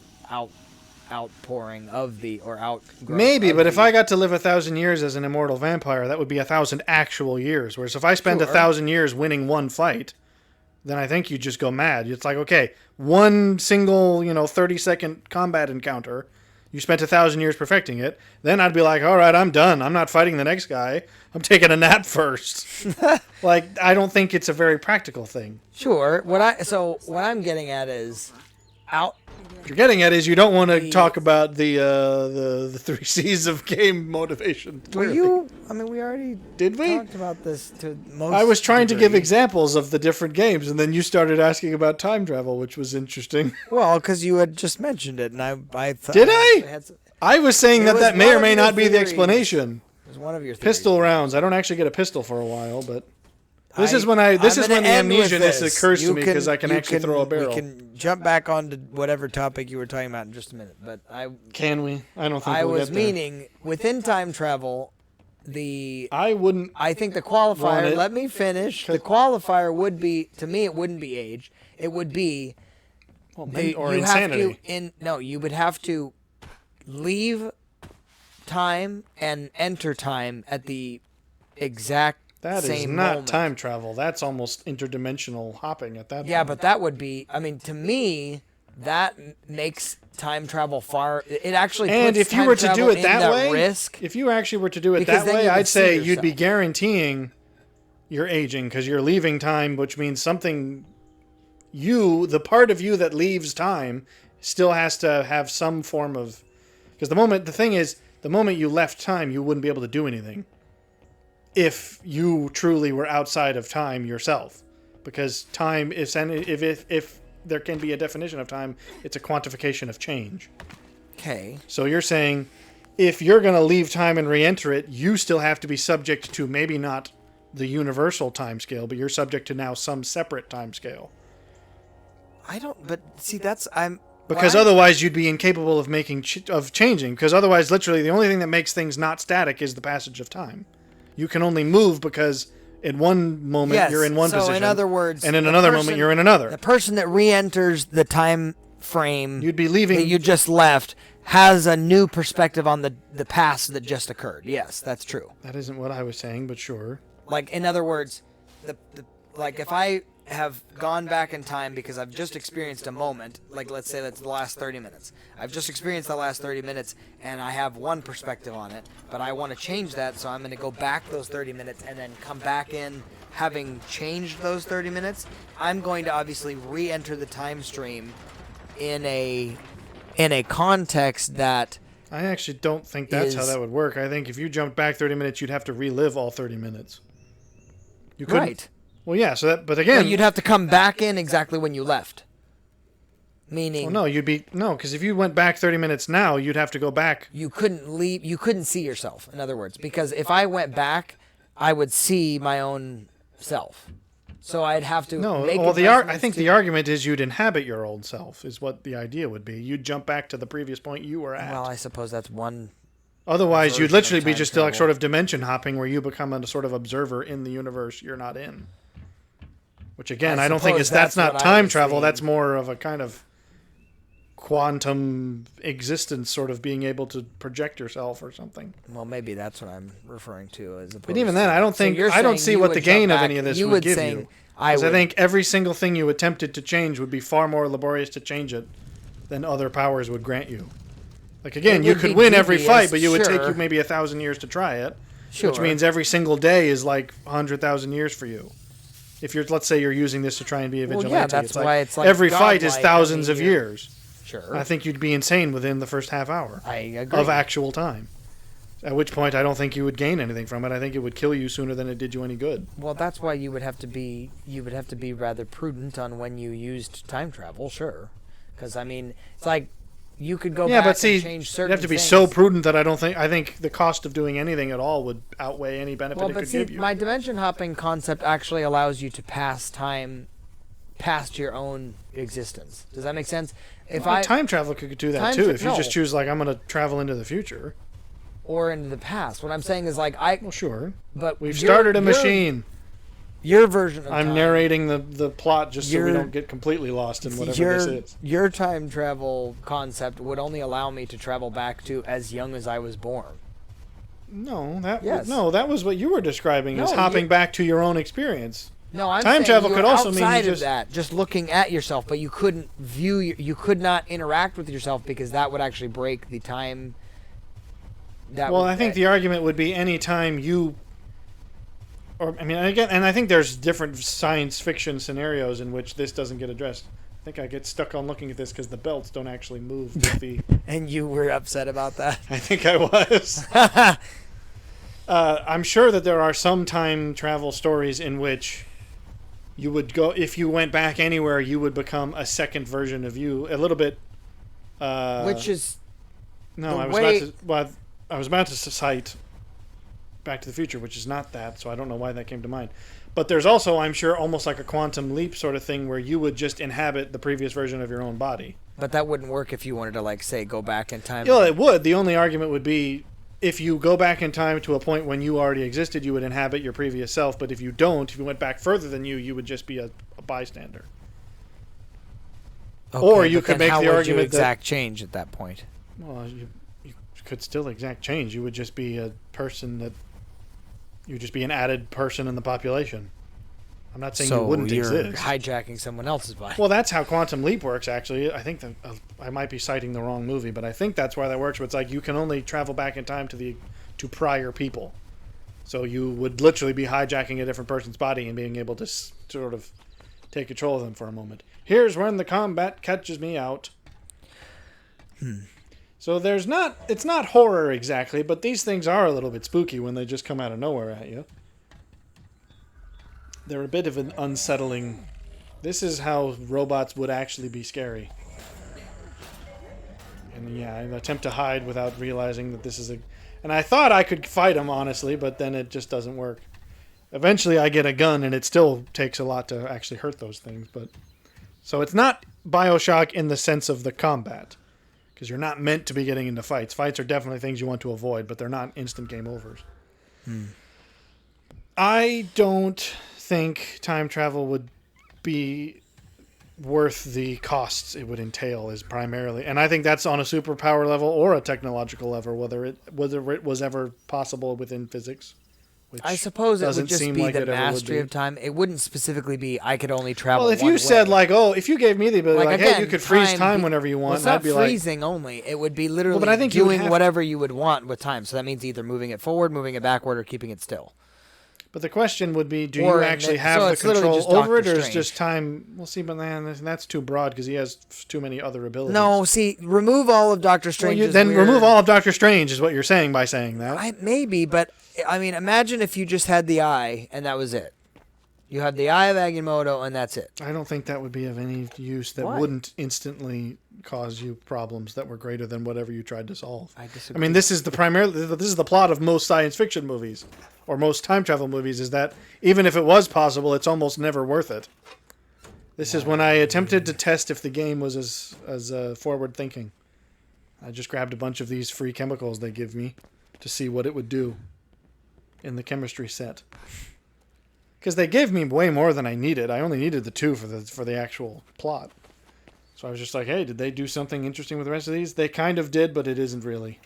outpouring of the or outgrowth. Maybe, of but if the- I got to live 1,000 years as an immortal vampire, that would be 1,000 actual years. Whereas if I spend Sure. 1,000 years winning one fight, then I think you just go mad. It's like, okay, one single 30-second combat encounter, you spent 1,000 years perfecting it. Then I'd be like, all right, I'm done. I'm not fighting the next guy. I'm taking a nap first. Like, I don't think it's a very practical thing. Sure. What I'm getting at is What you're getting at is you don't want to talk about the 3 C's of game motivation. Clearly. we already Did we? talked about this to most I was trying to give degree. examples of the different games, and then you started asking about time travel, which was interesting. Well, because you had just mentioned it, and I thought... Did I? Had some- I was saying It that was that may one or of may your not be the theories. explanation. It was one of your theories. Pistol rounds. I don't actually get a pistol for a while, but this is when I'm the gonna end with amnesia-ness this. occurs to You me because I can you actually throw a barrel. We can jump back onto whatever topic you were talking about in just a minute, but Can we? I don't think I we'll was get there. meaning within time travel, I wouldn't. I think the Want qualifier. it. Let me finish. The qualifier would be, to me, it wouldn't be age. It would be or you insanity. you would have to leave time and enter time at the exact That is same not moment. time travel. That's almost interdimensional hopping at that Yeah, point. but that would be. I mean, to me, that makes time travel far. It actually. And puts if you time were to travel do it in that the way, risk. if you actually were to do it Because that then way, you would I'd say see you'd be yourself. guaranteeing you're aging because you're leaving time, which means something. The part of you that leaves time, still has to have some form of. Because the thing is, the moment you left time, you wouldn't be able to do anything. If you truly were outside of time yourself, because time is, if there can be a definition of time, it's a quantification of change. Okay. So you're saying, if you're going to leave time and re-enter it, you still have to be subject to maybe not the universal time scale, but you're subject to now some separate time scale. I don't. But see, that's Because why- otherwise you'd be incapable of of changing. Because otherwise, literally, the only thing that makes things not static is the passage of time. You can only move because in one moment Yes, you're in one so in position, other words, and in the another person- moment you're in another. The person that re-enters the time frame You'd be leaving. that you just left has a new perspective on the past that just occurred. Yes, that's true. That isn't what I was saying, but sure. Like, in other words, like if I have gone back in time because I've just experienced a moment, like let's say that's the last 30 minutes. I've just experienced the last 30 minutes and I have one perspective on it, but I want to change that, so I'm going to go back those 30 minutes and then come back in having changed those 30 minutes. I'm going to obviously re-enter the time stream in a context that I actually don't think that's how that would work. I think if you jumped back 30 minutes, you'd have to relive all 30 minutes. You couldn't. Right. Well, yeah. So that, but again, well, you'd have to come back in exactly when you left. Meaning, well, no, because if you went back 30 minutes now, you'd have to go back. you couldn't leave. You couldn't see yourself. In other words, because if I went back, I would see my own self. So I'd have to. No, make well, I think adjustments the argument is you'd inhabit your old self. Is what the idea would be. You'd jump back to the previous point you were at. Well, I suppose that's one. Otherwise, you'd version of literally be time just travel. like sort of dimension hopping, where you become a sort of observer in the universe you're not in. Which again, I don't think suppose that's not that's what I time was travel. thinking. That's more of a kind of quantum existence, sort of being able to project yourself or something. Well, maybe that's what I'm referring to as opposed. But even then, to, I don't think you're I don't saying see you what would the gain jump of any back- of this you would give saying, you. I Because I would. think every single thing you attempted to change would be far more laborious to change it than other powers would grant you. Like again, It you would could be win every devious, fight, but you would take sure. you maybe 1,000 years to try it. Sure. Which means every single day is like 100,000 years for you. If you're, let's say, you're using this to try and be a Well, vigilante, yeah, that's why it's like every fight is godlike. thousands I mean, of years. Sure. I think you'd be insane within the first half hour I agree. of actual time. At which point, I don't think you would gain anything from it. I think it would kill you sooner than it did you any good. Well, that's why you would have to be rather prudent on when you used time travel, sure. Because I mean, it's like you could go Yeah, back but see, and change certain you have to be things. so prudent that I think the cost of doing anything at all would outweigh any benefit Well, it but could see, give you. my dimension hopping concept actually allows you to pass time past your own existence. Does that make sense? If time travel could do that Time too. tra- If you no. just choose like I'm going to travel into the future. or into the past. What I'm saying is like Well, sure. but We've your- started a your- machine. Your version of I'm time, narrating the plot just so we Your- don't get completely lost in whatever this is. Your time travel concept would only allow me to travel back to as young as I was born. No, Yes. that was what you were describing as No, hopping you- back to your own experience. No, I'm Time saying travel you could were also mean you outside just- of that, just looking at yourself, but you couldn't view, you could not interact with yourself because that would actually break the time. Well, I think the argument would be any time you, or I mean, again, and I think there's different science fiction scenarios in which this doesn't get addressed. I think I get stuck on looking at this because the belts don't actually move with the. And you were upset about that. I think I was. I'm sure that there are some time travel stories in which you would go, if you went back anywhere, you would become a second version of you, a little bit. Which is No, the I was way- about to. Well, I was about to cite Back to the Future, which is not that, so I don't know why that came to mind. But there's also, I'm sure, almost like a quantum leap sort of thing where you would just inhabit the previous version of your own body. But that wouldn't work if you wanted to, like, say, go back in time. Yeah, it would. The only argument would be if you go back in time to a point when you already existed, you would inhabit your previous self. But if you don't, if you went back further than you would just be a bystander. Okay, or you but could then make how the would you argument that- exact change at that point. Well, you could still exact change. You would just be a person that... You would just be an added person in the population. I'm not saying you wouldn't you're exist. hijacking someone else's body. Well, that's how Quantum Leap works, actually. I think that I might be citing the wrong movie, but I think that's why that works. Where it's like you can only travel back in time to prior people. So you would literally be hijacking a different person's body and being able to sort of take control of them for a moment. Here's when the combat catches me out. So it's not horror exactly, but these things are a little bit spooky when they just come out of nowhere at you. They're a bit of an unsettling... This is how robots would actually be scary. And yeah, I attempt to hide without realizing that this is a... And I thought I could fight them, honestly, but then it just doesn't work. Eventually I get a gun, and it still takes a lot to actually hurt those things, but... So it's not Bioshock in the sense of the combat. Because you're not meant to be getting into fights. Fights are definitely things you want to avoid, but they're not instant game overs. I don't think time travel would be worth the costs it would entail is primarily, and I think that's on a superpower level or a technological level, whether it was ever possible within physics. Which I suppose it would doesn't just seem be like the it ever would mastery be. of time. It wouldn't specifically be I could only travel. Well, if one you said way. if you gave me the ability, Like, hey, again, you could freeze time be- whenever you well, want, it's and not I'd be like, freezing only. It would be literally but I think you would doing have- whatever you would want with time. So that means either moving it forward, moving it backward, or keeping it still. but the question would be, do Or you in actually the- have so the it's literally control just over it, Doctor or is Strange. just time? We'll see, but man, that's too broad because he has too many other abilities. No, see, remove all of Doctor Well, Strange's then weird- remove all of Doctor Strange is what you're saying by saying that. Maybe, but I mean, imagine if you just had the eye and that was it. You have the eye of Agamotto and that's it. I don't think that would be of any use that Why? wouldn't instantly cause you problems that were greater than whatever you tried to solve. I I disagree. mean, this is the plot of most science fiction movies or most time travel movies, is that even if it was possible, it's almost never worth it. This is when I attempted to test if the game was as forward thinking. I just grabbed a bunch of these free chemicals they give me to see what it would do in the chemistry set. Because they gave me way more than I needed. I only needed the 2 for the actual plot. So I was just like, hey, did they do something interesting with the rest of these? They kind of did, but it isn't really.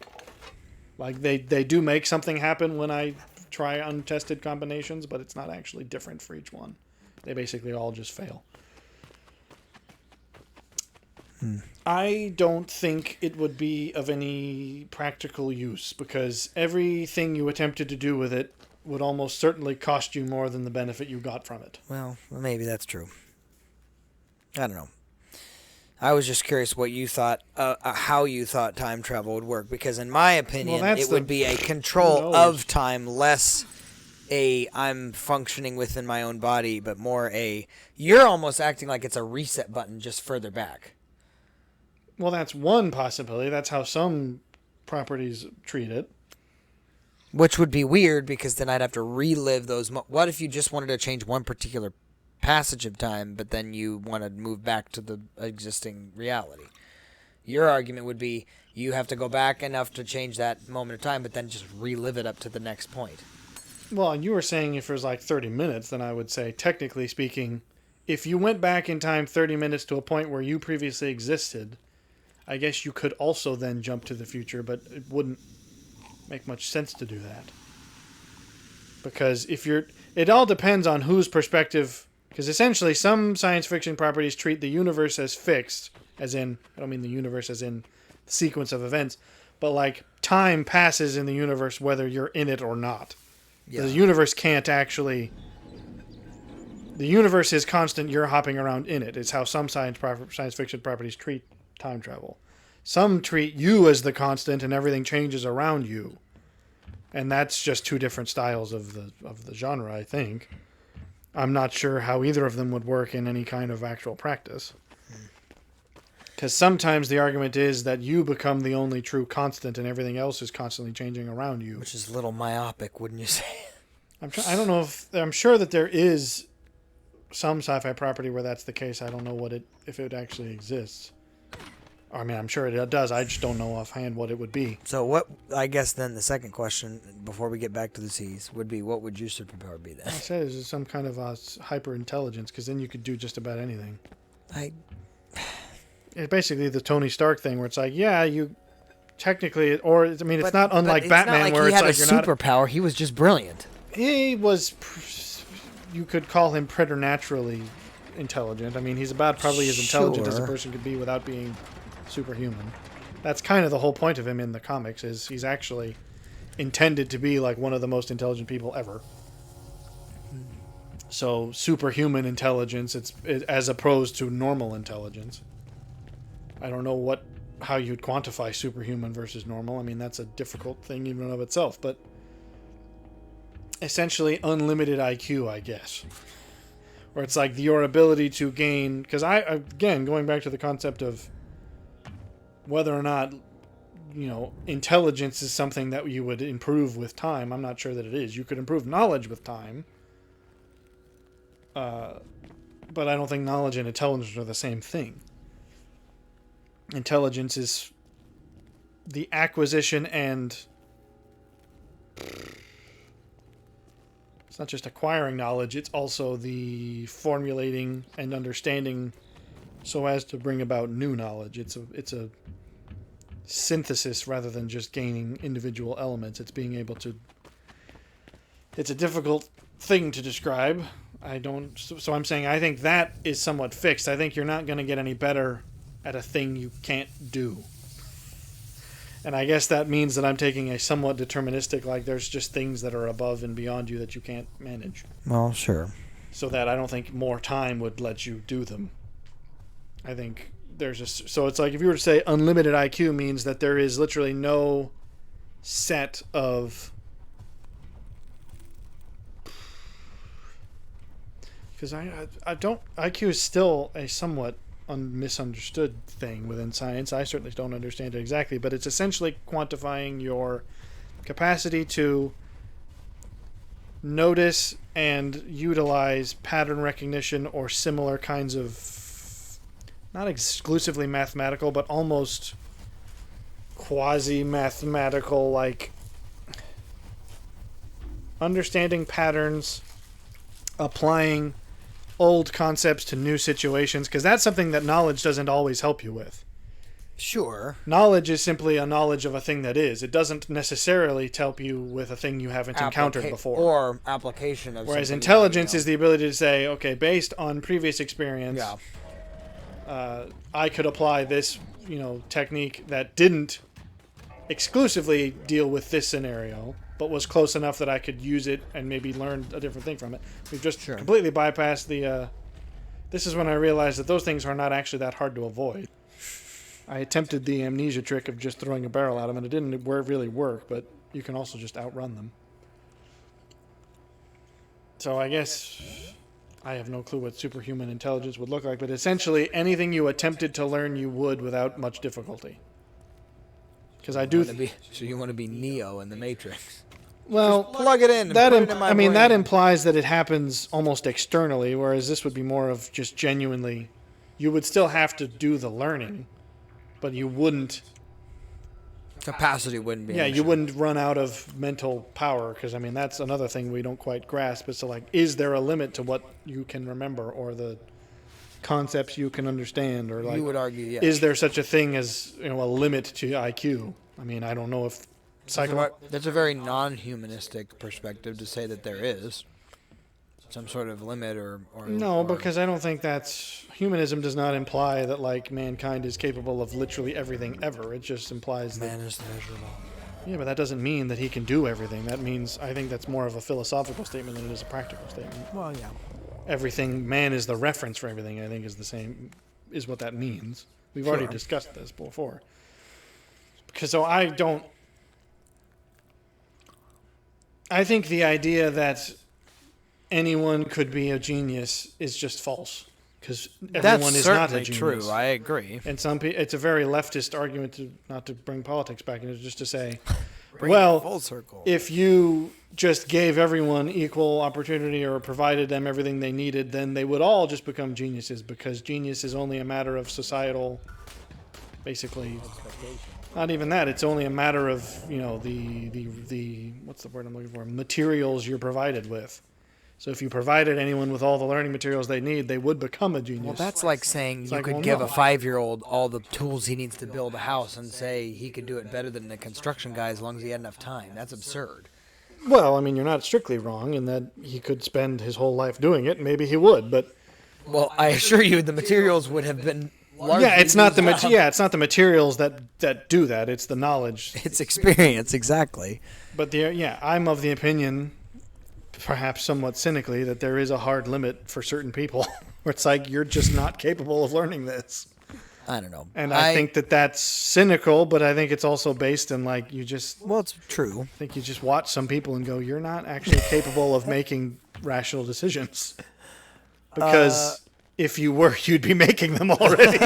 Like, they do make something happen when I try untested combinations, but it's not actually different for each one. They basically all just fail. I don't think it would be of any practical use, because everything you attempted to do with it would almost certainly cost you more than the benefit you got from it. Well, maybe that's true. I don't know. I was just curious what you thought, how you thought time travel would work, because in my opinion, that's it would be a control knows? of time, less a I'm functioning within my own body, but more a you're almost acting like it's a reset button just further back. Well, that's one possibility. That's how some properties treat it. Which would be weird, because then I'd have to relive those. What if you just wanted to change one particular passage of time, but then you want to move back to the existing reality? Your argument would be you have to go back enough to change that moment of time, but then just relive it up to the next point. Well, you were saying if it was like 30 minutes, then I would say, technically speaking, if you went back in time 30 minutes to a point where you previously existed, I guess you could also then jump to the future, but it wouldn't make much sense to do that. Because it all depends on whose perspective, because essentially some science fiction properties treat the universe as fixed, as in, I don't mean the universe as in the sequence of events, but like time passes in the universe whether you're in it or not. Yeah. The universe can't actually, the universe is constant, you're hopping around in it. It's how some science fiction properties treat time travel. Some treat you as the constant and everything changes around you. And that's just two different styles of the genre, I think. I'm not sure how either of them would work in any kind of actual practice. Because sometimes the argument is that you become the only true constant and everything else is constantly changing around you. Which is a little myopic, wouldn't you say? I don't know if... I'm sure that there is some sci-fi property where that's the case. I don't know if it actually exists. I mean, I'm sure it does. I just don't know offhand what it would be. So what, I guess then the second question, before we get back to the C's, would be what would your superpower be then? I said it's some kind of hyper intelligence, because then you could do just about anything. It's basically the Tony Stark thing, where it's like, yeah, you technically, or I mean, it's not unlike Batman, not like where he it's had like a you're not. superpower. He was just brilliant. He was, you could call him preternaturally intelligent. I mean, he's about probably as intelligent as a Sure. person could be without being superhuman. That's kind of the whole point of him in the comics, is he's actually intended to be like one of the most intelligent people ever. So superhuman intelligence, it's as opposed to normal intelligence. I don't know how you'd quantify superhuman versus normal. I mean, that's a difficult thing even in of itself, but essentially unlimited IQ, I guess. Where it's like your ability to gain, because again, going back to the concept of whether or not, intelligence is something that you would improve with time. I'm not sure that it is. You could improve knowledge with time. But I don't think knowledge and intelligence are the same thing. Intelligence is the acquisition and it's not just acquiring knowledge, it's also the formulating and understanding so as to bring about new knowledge. It's a synthesis rather than just gaining individual elements. It's being able to. It's a difficult thing to describe. So I'm saying I think that is somewhat fixed. I think you're not going to get any better at a thing you can't do. And I guess that means that I'm taking a somewhat deterministic, like there's just things that are above and beyond you that you can't manage. Well, sure. So that I don't think more time would let you do them. I think so it's like if you were to say unlimited IQ means that there is literally no set of, because I don't, IQ is still a somewhat misunderstood thing within science. I certainly don't understand it exactly, but it's essentially quantifying your capacity to notice and utilize pattern recognition or similar kinds of, not exclusively mathematical, but almost quasi-mathematical, like understanding patterns, applying old concepts to new situations, because that's something that knowledge doesn't always help you with. Sure. Knowledge is simply a knowledge of a thing that is. It doesn't necessarily help you with a thing you haven't encountered before. Or application of Whereas something intelligence is the ability to say, okay, based on previous experience, I could apply this, technique that didn't exclusively deal with this scenario, but was close enough that I could use it and maybe learn a different thing from it. We've just completely bypassed the... this is when I realized that those things are not actually that hard to avoid. I attempted the amnesia trick of just throwing a barrel at them, and it didn't really work, but you can also just outrun them. So I guess I have no clue what superhuman intelligence would look like, but essentially anything you attempted to learn you would without much difficulty. Because I do... So you want to be Neo in the Matrix. Well, just plug it in. That put it in my brain. that implies that it happens almost externally, whereas this would be more of just genuinely. You would still have to do the learning, but you wouldn't. Capacity wouldn't be. Yeah, you wouldn't run out of mental power, because that's another thing we don't quite grasp. Is to is there a limit to what you can remember or the concepts you can understand, or you would argue, yes. Is there such a thing as a limit to IQ? I don't know if. That's a very non-humanistic perspective to say that there is some sort of limit or no, because I don't think that's... Humanism does not imply that, mankind is capable of literally everything ever. It just implies that... Man is the measure of all. Yeah, but that doesn't mean that he can do everything. That means... I think that's more of a philosophical statement than it is a practical statement. Well, yeah. Everything... Man is the reference for everything, I think, is the same... is what that means. We've already discussed this before. So I don't... I think the idea that anyone could be a genius is just false, because everyone is not a genius. That's certainly true. I agree. And it's a very leftist argument not to bring politics back into it, just to say, full circle. If you just gave everyone equal opportunity or provided them everything they needed, then they would all just become geniuses, because genius is only a matter of societal, basically. Not even that. It's only a matter of, the what's the word I'm looking for? Materials you're provided with. So if you provided anyone with all the learning materials they need, they would become a genius. Well, that's like saying you could give a 5-year-old all the tools he needs to build a house and say he could do it better than the construction guy as long as he had enough time. That's absurd. Well, you're not strictly wrong in that he could spend his whole life doing it. Maybe he would, but... Well, I assure you the materials would have been... it's not the materials that do that. It's the knowledge. It's experience, exactly. But I'm of the opinion, perhaps somewhat cynically, that there is a hard limit for certain people, where it's you're just not capable of learning this. I don't know. And I think that's cynical, but I think it's also based in you just. Well, it's true. I think you just watch some people and go, you're not actually capable of making rational decisions, because. If you were, you'd be making them already.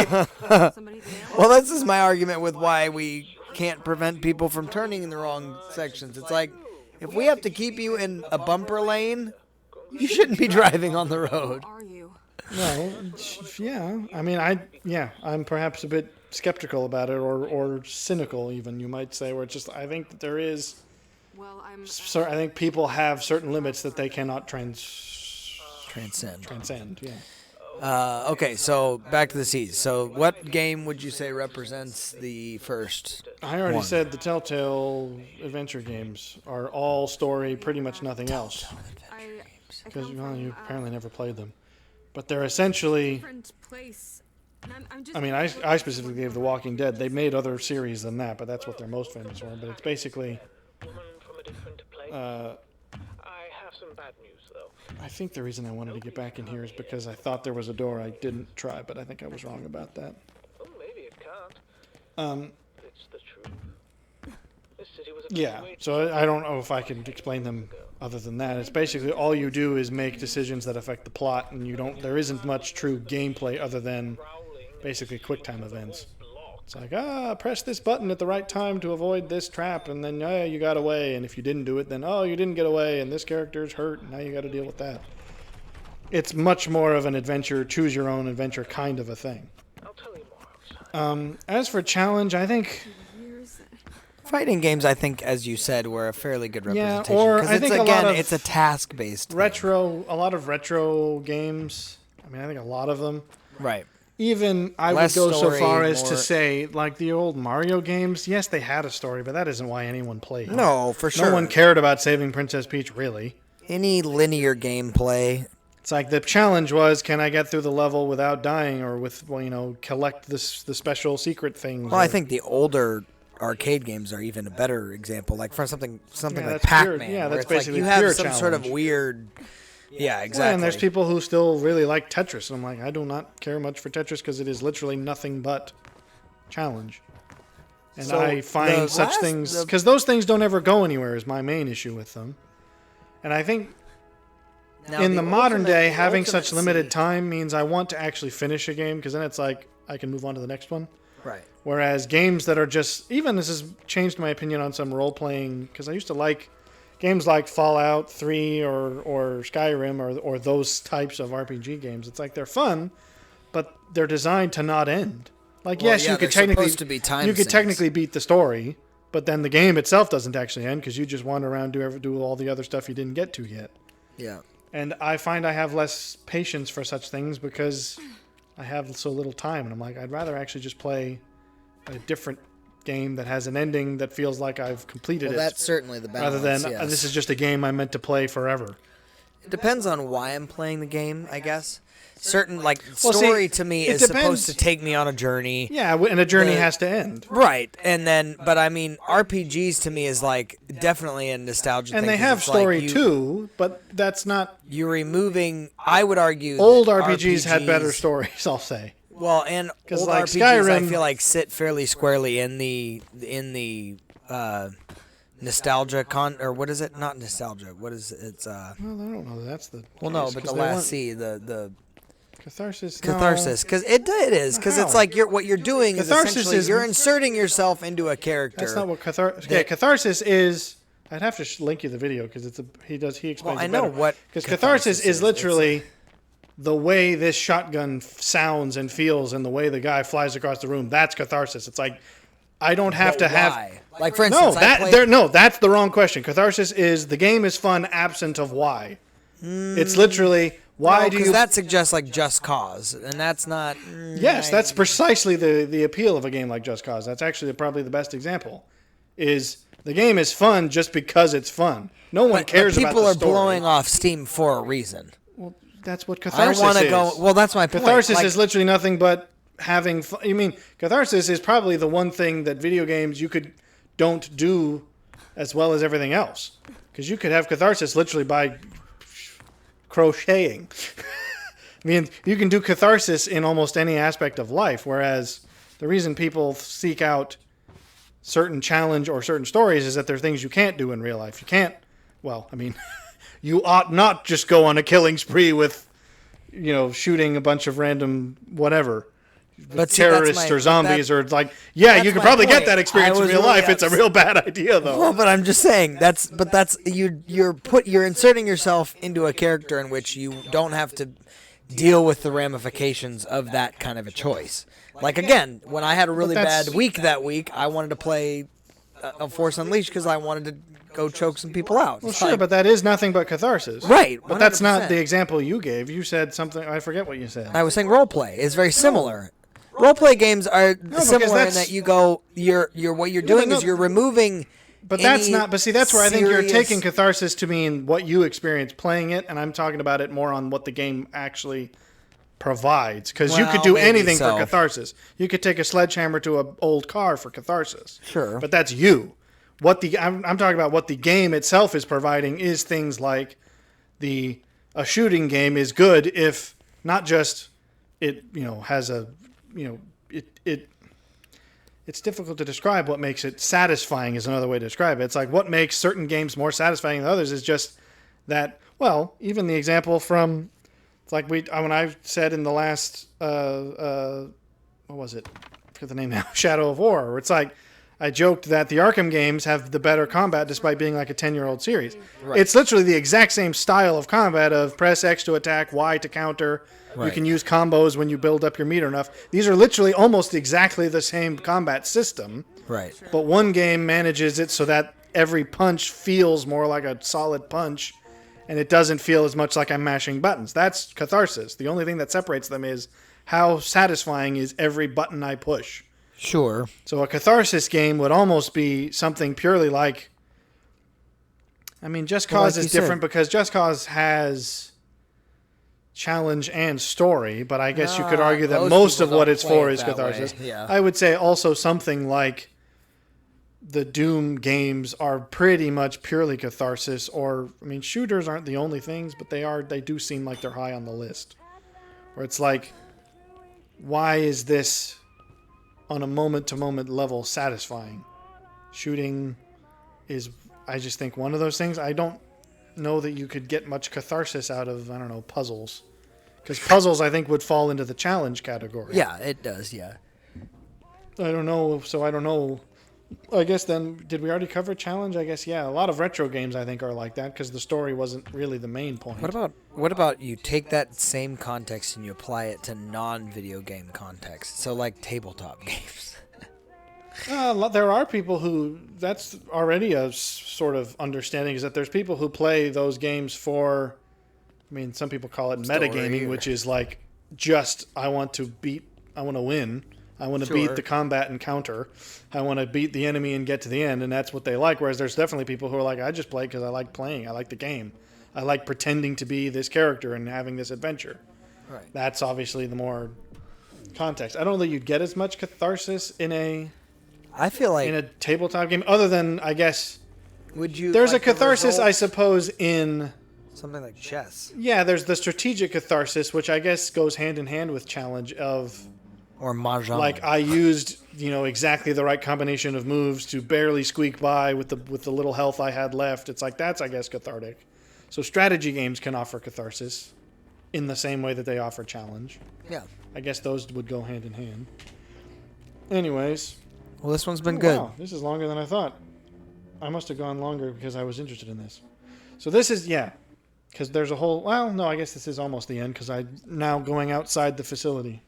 Well, this is my argument with why we can't prevent people from turning in the wrong sections. It's if we have to keep you in a bumper lane, you shouldn't be driving on the road. No, yeah. I'm perhaps a bit skeptical about it, or cynical even, you might say, where it's just, I think that there is... I think people have certain limits that they cannot transcend, yeah. Okay, so back to the Seas. So what game would you say represents the first? I already one? said the Telltale adventure games are all story, pretty much nothing else. Because you apparently never played them. But they're essentially... I mean, I specifically gave The Walking Dead. They made other series than that, but that's what they're most famous for. But it's basically... I have some bad news, though. I think the reason I wanted to get back in here is because I thought there was a door I didn't try, but I think I was wrong about that. Oh, maybe it can't. It's the truth. This city was a Yeah, so I don't know if I can explain them other than that. It's basically all you do is make decisions that affect the plot, and there isn't much true gameplay other than basically QuickTime events. It's like, press this button at the right time to avoid this trap, and then, you got away, and if you didn't do it, then, you didn't get away, and this character's hurt, and now you got to deal with that. It's much more of an adventure, choose-your-own-adventure kind of a thing. I'll tell you more outside. As for challenge, I think... Fighting games, I think, as you said, were a fairly good representation. or 'cause I it's, think a again, lot of it's a task-based thing. a lot of retro games, I mean, I think a lot of them... Right. Even I Less would go story, so far as to more- say, like the old Mario games, yes, they had a story, but that isn't why anyone played. No, for sure. No one cared about saving Princess Peach, really. Any linear gameplay. It's like the challenge was, can I get through the level without dying, or with, collect the special secret things? Well, I think the older arcade games are even a better example. Like for something Yeah, like that's pure- Pac-Man. yeah, where that's it's like basically you have pure some sort of challenge. weird. Yeah, exactly. Yeah, and there's people who still really like Tetris, and I'm like, I do not care much for Tetris because it is literally nothing but challenge. And So I find the such last- things, the- because those things don't ever go anywhere is my main issue with them. And I think Now, in the modern day, the having such ultimate limited C- time means I want to actually finish a game, because then it's like I can move on to the next one. Right. Whereas games that are just, even this has changed my opinion on some role-playing, because I used to like games like Fallout 3 or Skyrim or those types of RPG games. It's like they're fun, but they're designed to not end. Like, Well, yes, yeah, you could they're technically supposed to be time you could sinks. technically beat the story, but then the game itself doesn't actually end because you just wander around do all the other stuff you didn't get to yet. Yeah. And I find I have less patience for such things because I have so little time. And I'm like, I'd rather actually just play a different game that has an ending that feels like I've completed Well, it. that's certainly the balance. Rather than yes. this is just a game I meant to play forever. It depends on why I'm playing the game, I guess. Certain Well, see, story to me it is depends. supposed to take me on a journey. Yeah, and a journey The- has to end. Right, and then, but I mean, RPGs to me is like definitely a nostalgia And thing. they 'cause have it's like story too, but that's not... You're removing, I would argue, Old that RPGs had better stories, I'll say. Well, and 'Cause, old like, RPGs, I Skyrim- feel like sit fairly squarely in the nostalgia or what is it? Not nostalgia. What is it? It's Well, I don't know. That's the well, no, case, but 'cause the they last weren't- C, the Catharsis. catharsis, because it is, because it's How? like what you're doing is Catharsis essentially is- you're inserting yourself into a character. That's not what catharsis... Okay, catharsis is... I'd have to link you the video because he explains Well, I it know better. what Because catharsis catharsis is. is literally the way this shotgun sounds and feels and the way the guy flies across the room. That's catharsis. It's like, I don't have to have... Why? Like, for instance, No, I played, that's the wrong question. Catharsis is the game is fun absent of why. It's literally why do because you? that suggests like Just Cause, and that's not. Yes, that's precisely the appeal of a game like Just Cause. That's actually probably the best example. Is the game is fun just because it's fun. No one cares about the people are story. blowing off steam for a reason. Well, that's what I catharsis want to is. go. Well, that's my point. Catharsis Like, is literally nothing but having fun. You mean catharsis is probably the one thing that video games don't do as well as everything else. Because you could have catharsis literally by crocheting. I mean, you can do catharsis in almost any aspect of life, whereas the reason people seek out certain challenge or certain stories is that there are things you can't do in real life. You can't, well, I mean, you ought not just go on a killing spree with, shooting a bunch of random whatever. But see, that's terrorists my- or zombies that- or it's like, yeah, that's you could my probably point. get that experience I in was real really life. It's a real bad idea, though. Well, but I'm just saying that's you're inserting yourself into a character in which you don't have to deal with the ramifications of that kind of a choice. Like again, when I had a really that's- bad week that week, I wanted to play a Force Unleashed because I wanted to go choke some people out. Well, It's sure, like- but that is nothing but catharsis. Right, But that's not 100%. the example you gave. You said something. I forget what you said. I was saying role play is very similar. Role play games are because similar in that's- that you go, you're what you're doing no, is you're removing. But that's any not. But see, that's where I think you're serious- taking catharsis to mean what you experience playing it, and I'm talking about it more on what the game actually provides. Because you could Well, do maybe anything so. for catharsis. You could take a sledgehammer to an old car for catharsis. Sure. But that's you. I'm talking about what the game itself is providing is things like a shooting game is good if not just it has a it's difficult to describe what makes it satisfying is another way to describe it. It's like what makes certain games more satisfying than others is just that, well, even the example from, it's like when I said in the last, what was it? I forget the name now, Shadow of War, where it's like, I joked that the Arkham games have the better combat despite being like a 10-year-old series. Right. It's literally the exact same style of combat of press X to attack, Y to counter. Right. You can use combos when you build up your meter enough. These are literally almost exactly the same combat system. Right. But one game manages it so that every punch feels more like a solid punch, and it doesn't feel as much like I'm mashing buttons. That's catharsis. The only thing that separates them is how satisfying is every button I push. Sure. So a catharsis game would almost be something purely like... I mean, Just Cause is different because Just Cause has challenge and story, but I guess you could argue that most of what it's for is catharsis. Yeah. I would say also something like the Doom games are pretty much purely catharsis, or, I mean, shooters aren't the only things, but they do seem like they're high on the list. Where it's like, why is this on a moment-to-moment level satisfying? Shooting is, I just think, one of those things. I don't know that you could get much catharsis out of, I don't know, puzzles. Because puzzles, I think, would fall into the challenge category. Yeah, it does, yeah. I don't know. I guess then, did we already cover challenge? I guess, yeah. A lot of retro games, I think, are like that because the story wasn't really the main point. What about you take that same context and you apply it to non-video game context? So like tabletop games. There are people who, that's already a sort of understanding, is that there's people who play those games for, I mean, some people call it metagaming, which is like just, I want to win. I want to beat the combat and counter. I want to beat the enemy and get to the end, and that's what they like. Whereas there's definitely people who are like, I just play because I like playing. I like the game. I like pretending to be this character and having this adventure. Right. That's obviously the more context. I don't know that you'd get as much catharsis in a tabletop game, other than, I guess, there's a catharsis, I suppose, in something like chess. Yeah, there's the strategic catharsis, which I guess goes hand in hand with challenge of, or mahjong. like, I used exactly the right combination of moves to barely squeak by with the little health I had left. It's like that's, I guess, cathartic. So strategy games can offer catharsis in the same way that they offer challenge. Yeah. I guess those would go hand in hand. Anyways. Well, this one's been good. Wow, this is longer than I thought. I must have gone longer because I was interested in this. So this is, because there's a whole, well, no, I guess this is almost the end because I'm now going outside the facility.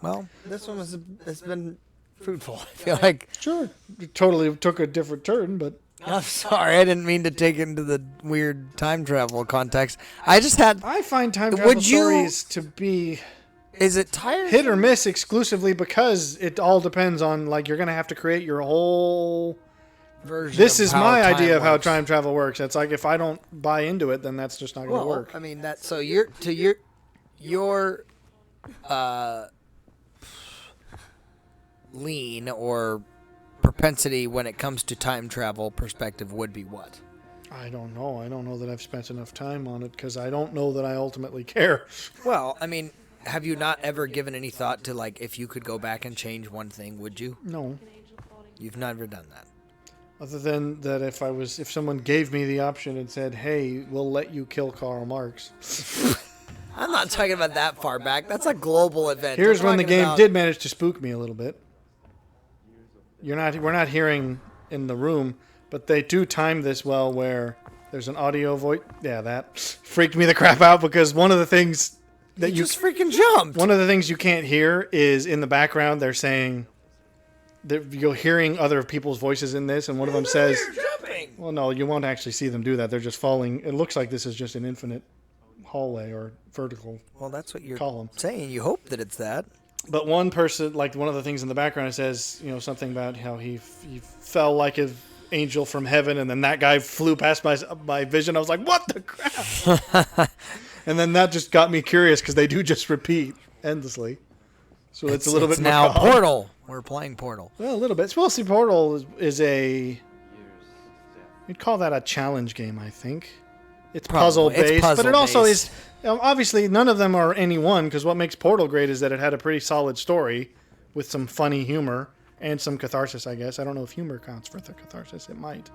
Well, this one has been fruitful. I feel like. Sure. It totally took a different turn, but. I'm sorry, I didn't mean to take it into the weird time travel context. I find time travel stories to be... Is it tired? Hit or miss exclusively because it all depends on, like, you're going to have to create your whole version. This is my idea of how time travel works. It's like, if I don't buy into it, then that's just not going to work. I mean, so your lean or propensity when it comes to time travel perspective would be what? I don't know. I don't know that I've spent enough time on it because I don't know that I ultimately care. Well, I mean, have you not ever given any thought to, like, if you could go back and change one thing, would you? No. You've never done that. Other than that, if someone gave me the option and said, "Hey, we'll let you kill Karl Marx." I'm not talking about that far back. That's a global event. Here's when the game did manage to spook me a little bit. We're not hearing in the room, but they do time this well where there's an audio voice. Yeah, that freaked me the crap out because one of the things that you just freaking jumped. One of the things you can't hear is in the background they're saying that you're hearing other people's voices in this, and one of them says, jumping. Well, no, you won't actually see them do that. They're just falling. It looks like this is just an infinite hallway or vertical Well, that's what you're column. saying. You hope that it's that. But one person, like one of the things in the background, it says, something about how he fell like an angel from heaven, and then that guy flew past my vision. I was like, what the crap? And then that just got me curious because they do just repeat endlessly. So it's a little bit now macabre. Portal. We're playing Portal. Well, a little bit. Well, see, Portal is a... You'd call that a challenge game, I think. It's puzzle-based, but it also is... Obviously, none of them are any one, because what makes Portal great is that it had a pretty solid story with some funny humor and some catharsis, I guess. I don't know if humor counts for the catharsis. It might.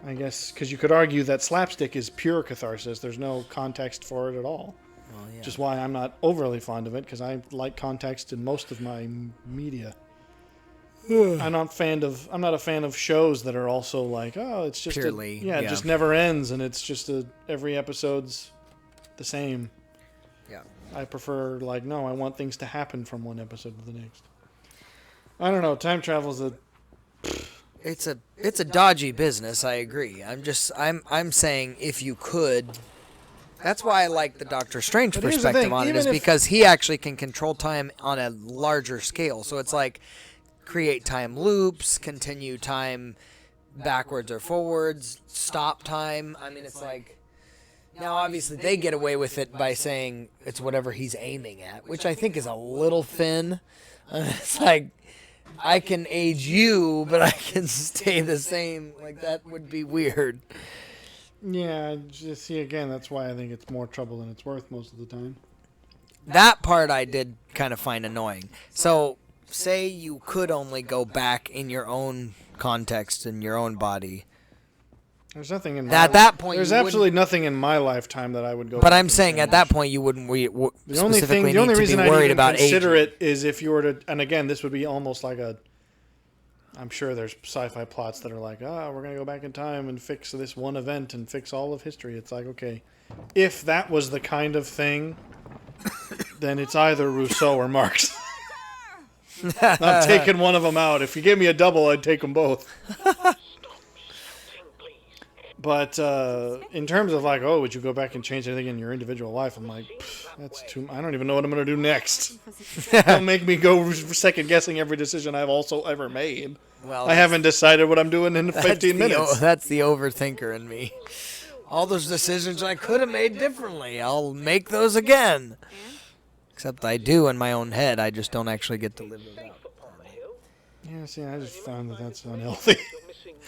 I guess, because you could argue that slapstick is pure catharsis. There's no context for it at all. Well, yeah. Which is why I'm not overly fond of it, because I like context in most of my media. I'm not a fan of shows that are also like, oh, it's just purely, it just never ends, and it's just every episode's the same. Yeah. I prefer, no, I want things to happen from one episode to the next. I don't know. Time travel's It's a dodgy business. I agree. I'm saying if you could. That's why I like the Doctor Strange perspective on it, is because he actually can control time on a larger scale. So it's like create time loops, continue time backwards or forwards, stop time. I mean, it's like... Now, obviously, they get away with it by saying it's whatever he's aiming at, which I think is a little thin. It's like, I can age you, but I can stay the same. Like, that would be weird. Yeah, just see, again, that's why I think it's more trouble than it's worth most of the time. That part I did kind of find annoying. So, say you could only go back in your own context, in your own body. There's nothing in at that point. There's absolutely nothing in my lifetime that I would go. But I'm saying at that point you wouldn't the only reason I'd even consider it is if you were to, and again, this would be almost like a. I'm sure there's sci-fi plots that are like, we're gonna go back in time and fix this one event and fix all of history. It's like, okay, if that was the kind of thing, then it's either Rousseau or Marx. I'm taking one of them out. If you gave me a double, I'd take them both. But in terms of would you go back and change anything in your individual life? I'm like, that's too. I don't even know what I'm going to do next. Don't make me go second guessing every decision I've also ever made. Well, I haven't decided what I'm doing in 15 minutes. That's the overthinker in me. All those decisions I could have made differently, I'll make those again. Except I do in my own head. I just don't actually get to live it out. Yeah, see, I just found that that's unhealthy.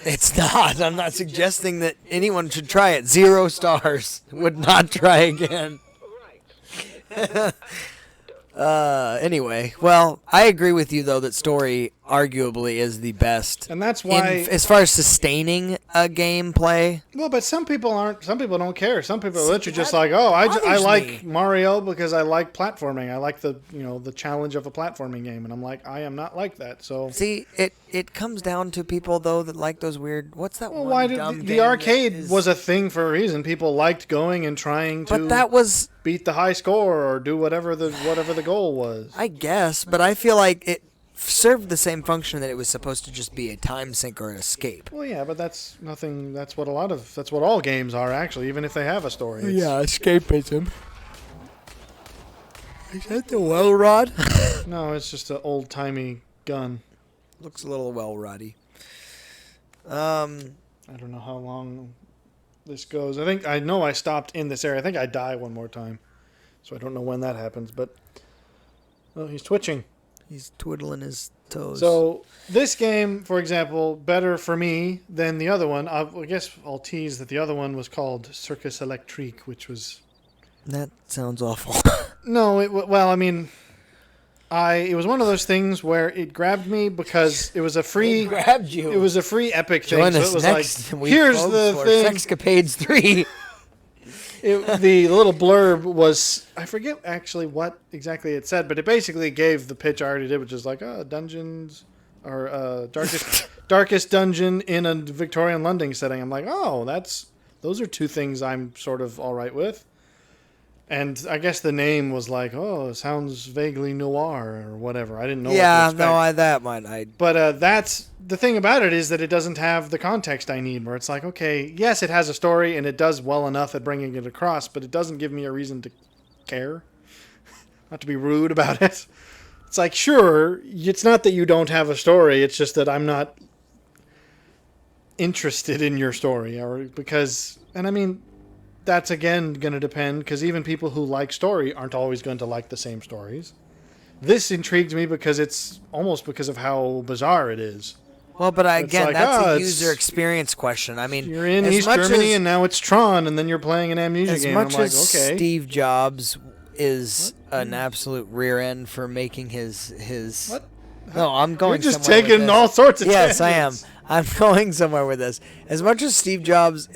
It's not. I'm not suggesting that anyone should try it. 0 stars. Would not try again. Anyway, well, I agree with you, though, that story arguably is the best. And that's why... as far as sustaining a gameplay... Well, but some people aren't... Some people don't care. Some people are literally just like, I like Mario because I like platforming. I like the challenge of a platforming game. And I'm like, I am not like that, so... See, it comes down to people, though, that like those weird... What's that one why dumb the game arcade was a thing for a reason. People liked going and trying to... But that was... beat the high score or do whatever the goal was. I guess, but I feel like it served the same function that it was supposed to just be a time sink or an escape. Well, yeah, but that's nothing. That's what all games are actually, even if they have a story. Yeah, escapism. Is that the well rod? No, it's just an old timey gun. Looks a little well roddy. I don't know how long this goes. I know I stopped in this area. I think I die one more time, so I don't know when that happens. But he's twitching. He's twiddling his toes. So this game, for example, better for me than the other one. I guess I'll tease that the other one was called Circus Electrique, which was... That sounds awful. No, it was one of those things where it grabbed me because it was a free... It grabbed you. It was a free Epic thing. Join so us it was next like, week, here's folks, the for thing. Sexcapades 3. The little blurb was, I forget actually what exactly it said, but it basically gave the pitch I already did, which is like, dungeons, or darkest dungeon in a Victorian London setting. I'm like, those are two things I'm sort of all right with. And I guess the name was like, oh, it sounds vaguely noir or whatever. I didn't know Yeah, what to expect. no, that might. But that's the thing about it, is that it doesn't have the context I need, where it's like, okay, yes, it has a story and it does well enough at bringing it across, but it doesn't give me a reason to care. Not to be rude about it. It's like, sure, it's not that you don't have a story, it's just that I'm not interested in your story, or because, and I mean, that's again going to depend, because even people who like story aren't always going to like the same stories. This intrigued me because it's almost because of how bizarre it is. Well, but again, like, that's a it's- user experience question. I mean, You're in as East much Germany as- and now it's Tron, and then you're playing an Amnesia As game. much I'm like, as okay. Steve Jobs is an absolute rear end for making his. What? No, I'm You're going. just somewhere with taking this. all sorts of Yes, I am. tangents. I'm going somewhere with this. As much as Steve Jobs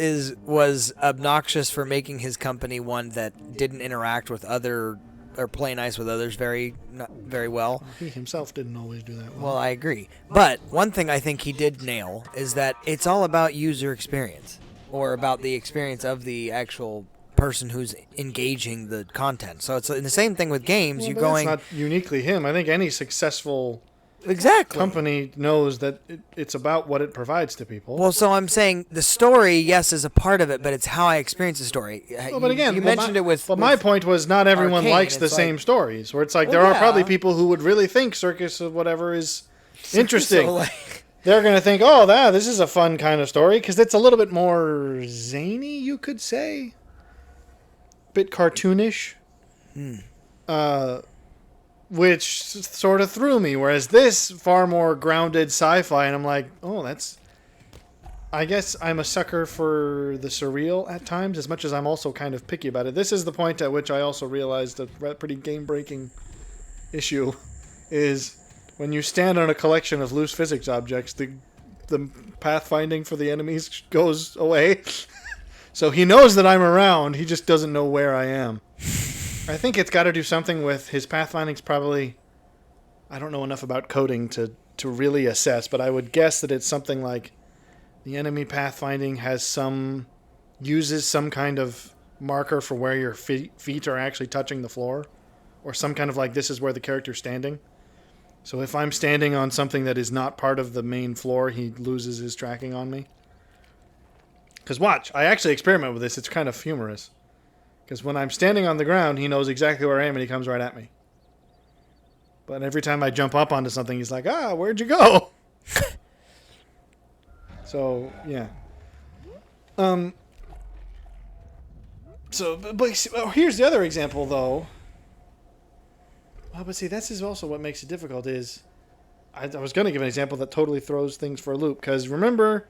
was obnoxious for making his company one that didn't interact with other or play nice with others very well. He himself didn't always do that Well, I agree. But one thing I think he did nail is that it's all about user experience, or about the experience of the actual person who's engaging the content. So it's the same thing with games. Well, You're but going that's not uniquely him. I think any successful exactly. company knows that it's about what it provides to people. Well, so I'm saying the story, yes, is a part of it, but it's how I experience the story. Well, but again, you well, mentioned my, it with. But my point was, not everyone Arcane, likes the it's same like- stories. Where it's like, Well, there are yeah. probably people who would really think Circus of whatever is interesting. So, like, They're going to think, oh, this is a fun kind of story, because it's a little bit more zany, you could say. Bit cartoonish. Which sort of threw me, whereas this, far more grounded sci-fi, and I'm like, oh, that's... I guess I'm a sucker for the surreal at times, as much as I'm also kind of picky about it. This is the point at which I also realized a pretty game-breaking issue is when you stand on a collection of loose physics objects, the pathfinding for the enemies goes away. So he knows that I'm around, he just doesn't know where I am. I think it's got to do something with his pathfinding's probably... I don't know enough about coding to really assess, but I would guess that it's something like the enemy pathfinding uses some kind of marker for where your feet are actually touching the floor, or some kind of like, this is where the character's standing. So if I'm standing on something that is not part of the main floor, he loses his tracking on me. Because watch, I actually experiment with this. It's kind of humorous. Because when I'm standing on the ground, he knows exactly where I am and he comes right at me. But every time I jump up onto something, he's like, where'd you go? So, yeah. But here's the other example, though. Well, but see, this is also what makes it difficult is... I was going to give an example that totally throws things for a loop. Because remember,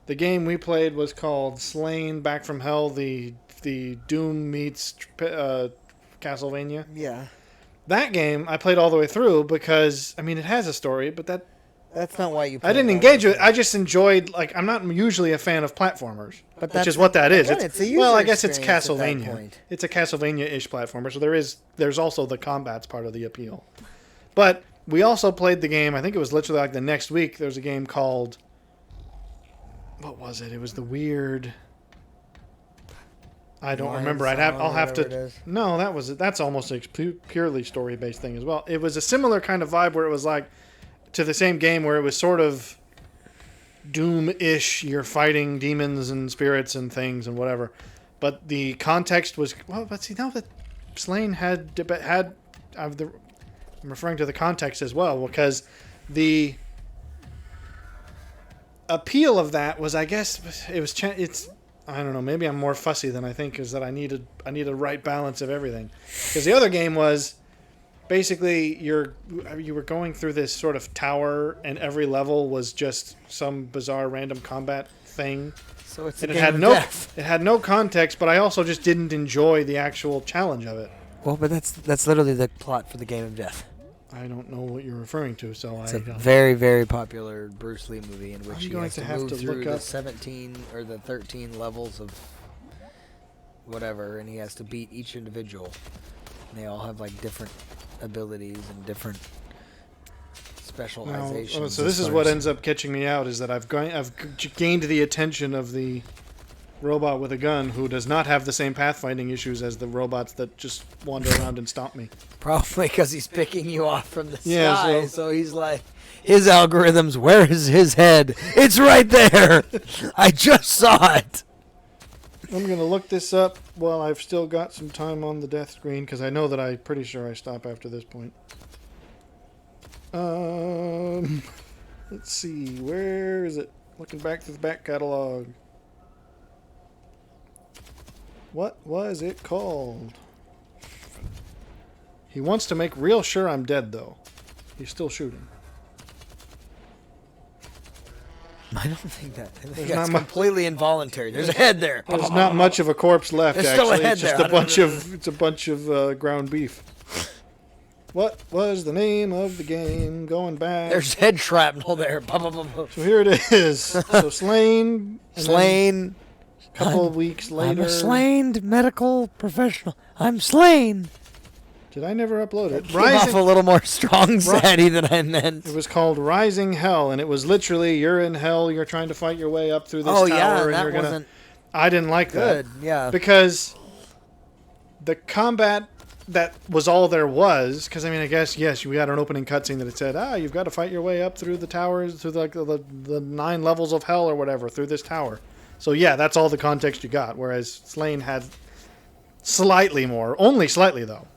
the game we played was called Slain Back from Hell, the Doom meets Castlevania. yeah. That game I played all the way through because, I mean, it has a story, but That's not why you. I didn't engage with it. I just enjoyed, like, I'm not usually a fan of platformers, which is what that is. again, it's a user well, I guess it's experience at that Castlevania. point. It's a Castlevania-ish platformer, so there's also the combat's part of the appeal. But we also played the game, I think it was literally like the next week, there was a game called, what was it? It was the weird... I don't remember. I'll have to. No, that's almost a purely story-based thing as well. It was a similar kind of vibe where it was like to the same game where it was sort of Doom-ish. You're fighting demons and spirits and things and whatever, but the context was well. But see, now that Slain had I'm referring to the context as well because the appeal of that was, I guess, it's. I don't know. Maybe I'm more fussy than I think. Is that I need a right balance of everything. Because the other game was basically you were going through this sort of tower, and every level was just some bizarre random combat thing. So it's and it had no context, but I also just didn't enjoy the actual challenge of it. Well, but that's literally the plot for the Game of Death. I don't know what you're referring to, so It's I a don't. very, very popular Bruce Lee movie in which I'm he going has to to have move to through look the up- 17 or the 13 levels of whatever, and he has to beat each individual. And they all have like different abilities and different specializations. So this is what ends up catching me out is that I've gained the attention of the robot with a gun who does not have the same pathfinding issues as the robots that just wander around and stomp me. Probably because he's picking you off from the Yeah, sky. So he's like, his algorithms, where is his head? It's right there. I just saw it. I'm going to look this up while I've still got some time on the death screen, because I know that I'm pretty sure I stop after this point. Let's see. Where is it? Looking back through the back catalog. What was it called? He wants to make real sure I'm dead, though. He's still shooting. I don't think that. I think that's completely involuntary. There's a head there. There's not much of a corpse left, There's actually. still a head It's just there. a bunch of ground beef. What was the name of the game? Going back. There's head shrapnel there. So here it is. So slain. Slain. A couple of weeks later. I'm a slain medical professional. I'm slain. Did I never upload it? Came off a little more strong Zaddy than I meant. It was called Rising Hell, and it was literally you're in hell. You're trying to fight your way up through this Oh tower, yeah, and that you're gonna. wasn't I didn't like good. that Yeah. because the combat that was all there was. Because I mean, I guess yes, we had an opening cutscene that it said, you've got to fight your way up through the towers, through the 9 levels of hell or whatever, through this tower. So yeah, that's all the context you got. Whereas Slain had slightly more, only slightly though.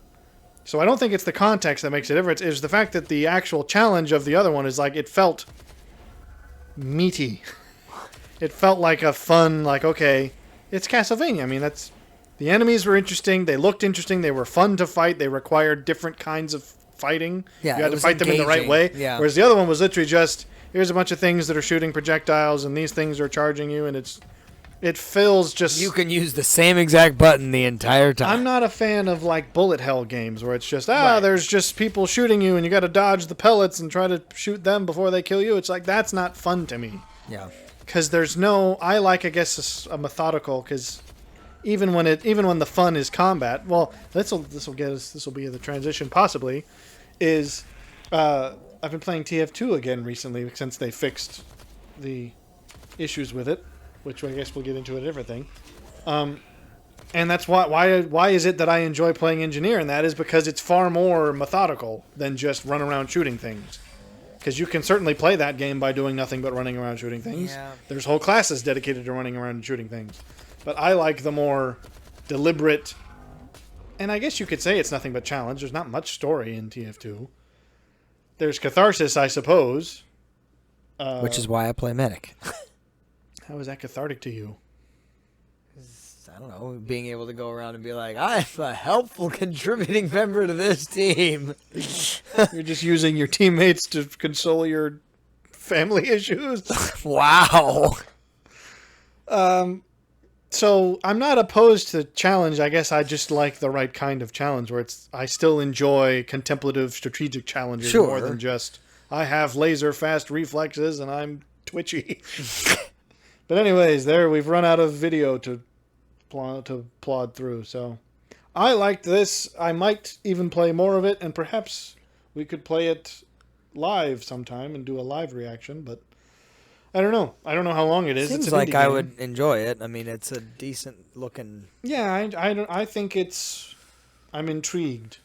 So I don't think it's the context that makes a difference. It's the fact that the actual challenge of the other one is like it felt meaty. It felt like a fun, like, okay, it's Castlevania. I mean, that's the enemies were interesting. They looked interesting. They were fun to fight. They required different kinds of fighting. Yeah, you had it to was fight them in the right engaging. way. Yeah. Whereas the other one was literally just here's a bunch of things that are shooting projectiles, and these things are charging you, and it feels just. You can use the same exact button the entire time. I'm not a fan of like bullet hell games where it's just Right. there's just people shooting you and you got to dodge the pellets and try to shoot them before they kill you. It's like that's not fun to me Yeah. because there's no. I like I guess a methodical because even when the fun is combat. Well, this will get us. This will be the transition possibly. Is I've been playing TF2 again recently since they fixed the issues with it, which I guess we'll get into a different thing. And that's why is it that I enjoy playing Engineer? And that is because it's far more methodical than just run around shooting things. Because you can certainly play that game by doing nothing but running around shooting things. Yeah. There's whole classes dedicated to running around and shooting things. But I like the more deliberate, and I guess you could say it's nothing but challenge. There's not much story in TF2. There's catharsis, I suppose. Which is why I play medic. How is that cathartic to you? I don't know, being able to go around and be like, I'm a helpful contributing member to this team. You're just using your teammates to console your family issues. Wow. So I'm not opposed to challenge. I guess I just like the right kind of challenge where I still enjoy contemplative strategic challenges more than just I have laser fast reflexes and I'm twitchy. But anyways, we've run out of video to plod through. So I liked this. I might even play more of it, and perhaps we could play it live sometime and do a live reaction. But I don't know. I don't know how long it is. Seems it's an like indie I game. would enjoy it. I mean, it's a decent looking. Yeah, I think it's. I'm intrigued.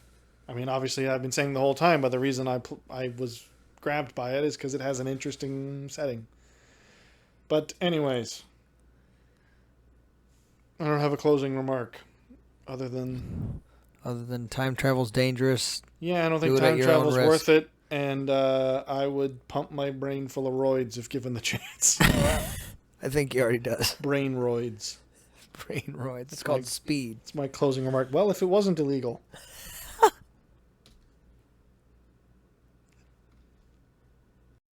I mean, obviously, I've been saying the whole time, but the reason I was grabbed by it is because it has an interesting setting. But anyways, I don't have a closing remark, other than time travel's dangerous. yeah, I don't think Do it at time your own travel's risk. worth it, and I would pump my brain full of roids if given the chance. I think he already does. Brain roids. Brain roids. It's called speed. It's my closing remark. Well, if it wasn't illegal.